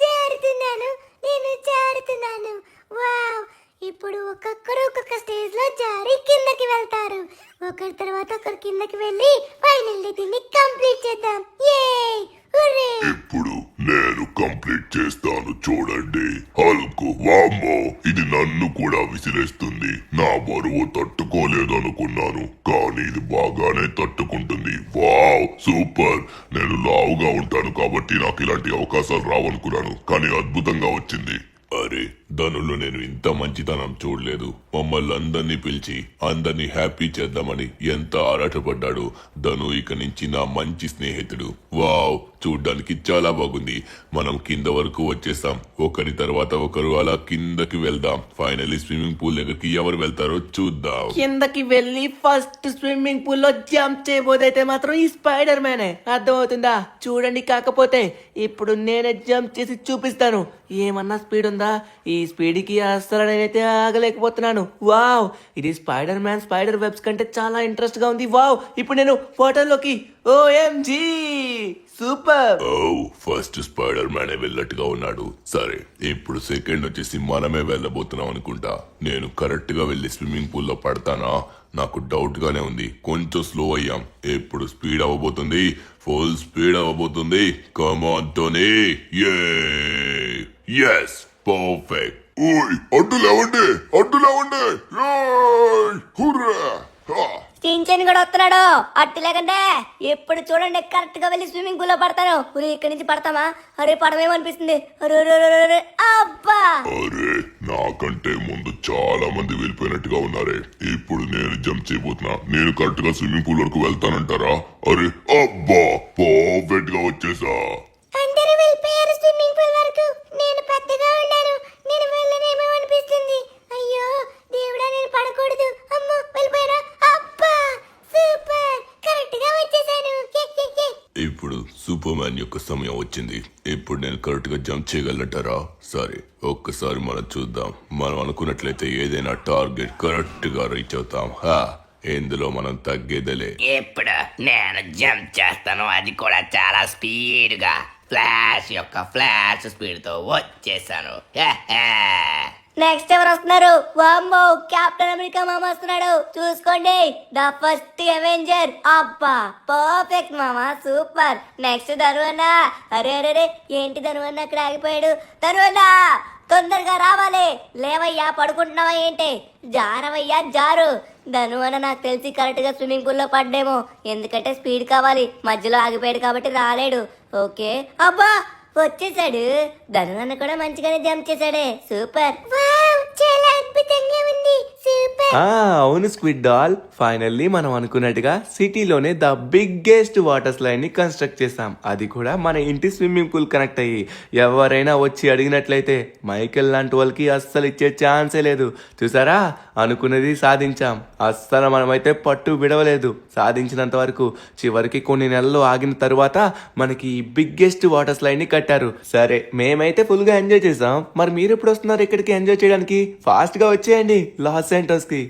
జారుతున్నాను. నేను జారుతున్నాను. వావ్, ఇప్పుడు ఒక్కొక్కరు ఒక్కొక్క స్టేజ్ లో జారి కిందకి వెళ్తారు. ఒకరి తర్వాత ఒకరు కిందకి వెళ్ళి ఫైనల్లీ దీన్ని కంప్లీట్ చేద్దాం. ఇప్పుడు నేను కంప్లీట్ చేస్తాను చూడండి. హల్క్, వామ్మో, ఇది నన్ను కూడా విసిరేస్తుంది. నా బరువు తట్టుకోలేదు అనుకున్నాను, కానీ ఇది బాగానే తట్టుకుంటుంది. Wow, super. నేను లావుగా ఉంటాను కాబట్టి నాకు ఇలాంటి అవకాశాలు రావనుకున్నాను, కానీ అద్భుతంగా వచ్చింది. అరే, ధనులో నేను ఇంత మంచితనం చూడలేదు. మమ్మల్ని అందరినీ పిలిచి అందరినీ హ్యాపీ చేద్దామని ఎంత ఆరాటపడ్డాడు. ధను ఇక నుంచి నా మంచి స్నేహితుడు. వావ్, చూడ్డానికి చాలా బాగుంది. మనం కింద వరకు వచ్చేసాం. ఒకరి తర్వాత ఒకరు అలా కిందకి వెళ్దాం. ఫైనల్లీ స్విమ్మింగ్ పూల్ దగ్గరికి ఎవరు వెళ్తారో చూద్దాం. కిందకి వెళ్ళి ఫస్ట్ స్విమ్మింగ్ పూల్ లో జంప్ చేయబోదైతే మాత్రం ఈ స్పైడర్ మ్యానే. అర్థమవుతుందా? చూడండి, కాకపోతే ఇప్పుడు నేనే జంప్ చేసి చూపిస్తాను. ఏమన్నా స్పీడ్ ఉందా? ఈ స్పీడ్ కి అస్సలు నేనైతే ఆగలేకపోతున్నాను. వావ్, ఇది స్పైడర్ మ్యాన్ స్పైడర్ వెబ్స్ కంటే చాలా ఇంట్రెస్ట్ గా ఉంది. వావ్, ఇప్పుడు నేను వాటర్లోకి. OMG, super. Oh, first Spider Man వెళ్ళట్టుగా ఉన్నాడు. సరే, ఇప్పుడు సెకండ్ వచ్చేసి మనమే వెళ్ళబోతున్నాం అనుకుంటా. నేను కరెక్ట్ గా వెళ్ళి స్విమ్మింగ్ పూల్ లో పడతానా? నాకు డౌట్ గానే ఉంది. కొంచెం స్లో అయ్యాం. ఇప్పుడు స్పీడ్ అవ్వబోతుంది. ఫుల్ స్పీడ్ అవ్వబోతుంది. Come on Tony. yes, perfect. ఓయ్, అడ్డు లేవండి, అడ్డు లేవండి. ఏయ్, హుర్రా. హా. చించన్ కూడా వస్తున్నాడు. అట్టు లేకంటే ఎప్పుడు చూడండి కరెక్ట్ గా వెళ్ళి స్విమ్మింగ్ పూల్ లో పడతాను. ఇక్కడి నుంచి పడతామా? అరే, పడమేమనిపిస్తుంది. అరే, అబ్బా. అరే, నాకంటే ముందు చాలా మంది వెళ్ళిపోయినట్టుగా ఉన్నారే. ఇప్పుడు నేను జంప్ చేయబోతున్నా. నేను కరెక్ట్ గా స్విమ్మింగ్ పూల్ వరకు వెళ్తానంటారా? అరే, అబ్బా, పర్ఫెక్ట్ గా వచ్చేసా. అందరూ వెళ్ళిపోయారు స్విమ్మింగ్ పూల్ వరకు. నేను పెద్దగా ఉన్నాను. నేను వెళ్ళనేమో అనిపిస్తుంది. అయ్యో దేవుడా, నేను పడకూడదు. అమ్మో, వెళ్ళిపోయారా? అబ్బా, సూపర్, కరెక్ట్ గా వచ్చేసాను. ఇప్పుడు సూపర్ మ్యాన్ యొక్క సమయం వచ్చింది. ఇప్పుడు నేను కరెక్ట్ గా జంప్ చేయగలటారా? సరే, ఒక్కసారి మనం చూద్దాం. మనం అనుకున్నట్లయితే ఏదైనా టార్గెట్ కరెక్ట్ గా రీచ్ అవుతాం. ఇందులో మనం తగ్గేదలే. ఇప్పుడు నేను జంప్ చేస్తాను, అది కూడా చాలా స్పీడ్ గా. ఫ్లాష్ యొక్క ఫ్లాష్ స్పీడ్ తో వచ్చేసాను. నెక్స్ట్ ఎవరు వస్తున్నారు? వామ్మో, కెప్టెన్ అమెరికా మామ వస్తున్నాడు. చూసుకోండి, ద ఫస్ట్ అవెంజర్. అబ్బా, పర్ఫెక్ట్ మామ, సూపర్. నెక్స్ట్ ధనువన్న. అరే అరే అరే, ఏంటి ధనువన్న అక్కడ ఆగిపోయాడు? ధనువన్న, తొందరగా రావాలి. లేవయ్యా, పడుకుంటున్నావా ఏంటి? జారవయ్యా, జారు. ధనువన్న నాకు తెలిసి కరెక్ట్ గా స్విమ్మింగ్ పూల్ లో పడ్డేమో. ఎందుకంటే స్పీడ్ కావాలి. మధ్యలో ఆగిపోయాడు కాబట్టి రాలేడు. ఓకే, అబ్బా వచ్చేసాడు. ధనువన్న కూడా మంచిగానే జంప్ చేశాడే. సూపర్. వావ్, చాలా అద్భుతంగా ఉంది. సూపర్. అవును స్క్విడ్ డాల్, ఫైనల్లీ మనం అనుకున్నట్టుగా సిటీలోనే ద బిగ్గెస్ట్ వాటర్ స్లైడ్ ని కన్స్ట్రక్ట్ చేసాం. అది కూడా మన ఇంటి స్విమ్మింగ్ పూల్ కనెక్ట్ అయ్యి. ఎవరైనా వచ్చి అడిగినట్లయితే మైకేల్ లాంటి వాళ్ళకి అస్సలు ఇచ్చే ఛాన్సే లేదు. చూసారా, అనుకున్నది సాధించాం. అస్సలు మనమైతే పట్టు విడవలేదు. సాధించినంత వరకు. చివరికి కొన్ని నెలలు ఆగిన తరువాత మనకి ఈ బిగ్గెస్ట్ వాటర్ స్లైడ్ ని కట్టారు. సరే, మేమైతే ఫుల్ గా ఎంజాయ్ చేసాం. మరి మీరు ఎప్పుడు వస్తున్నారు ఇక్కడికి ఎంజాయ్ చేయడానికి? ఫాస్ట్ గా వచ్చేయండి లాస్ ఏంటోస్ కి.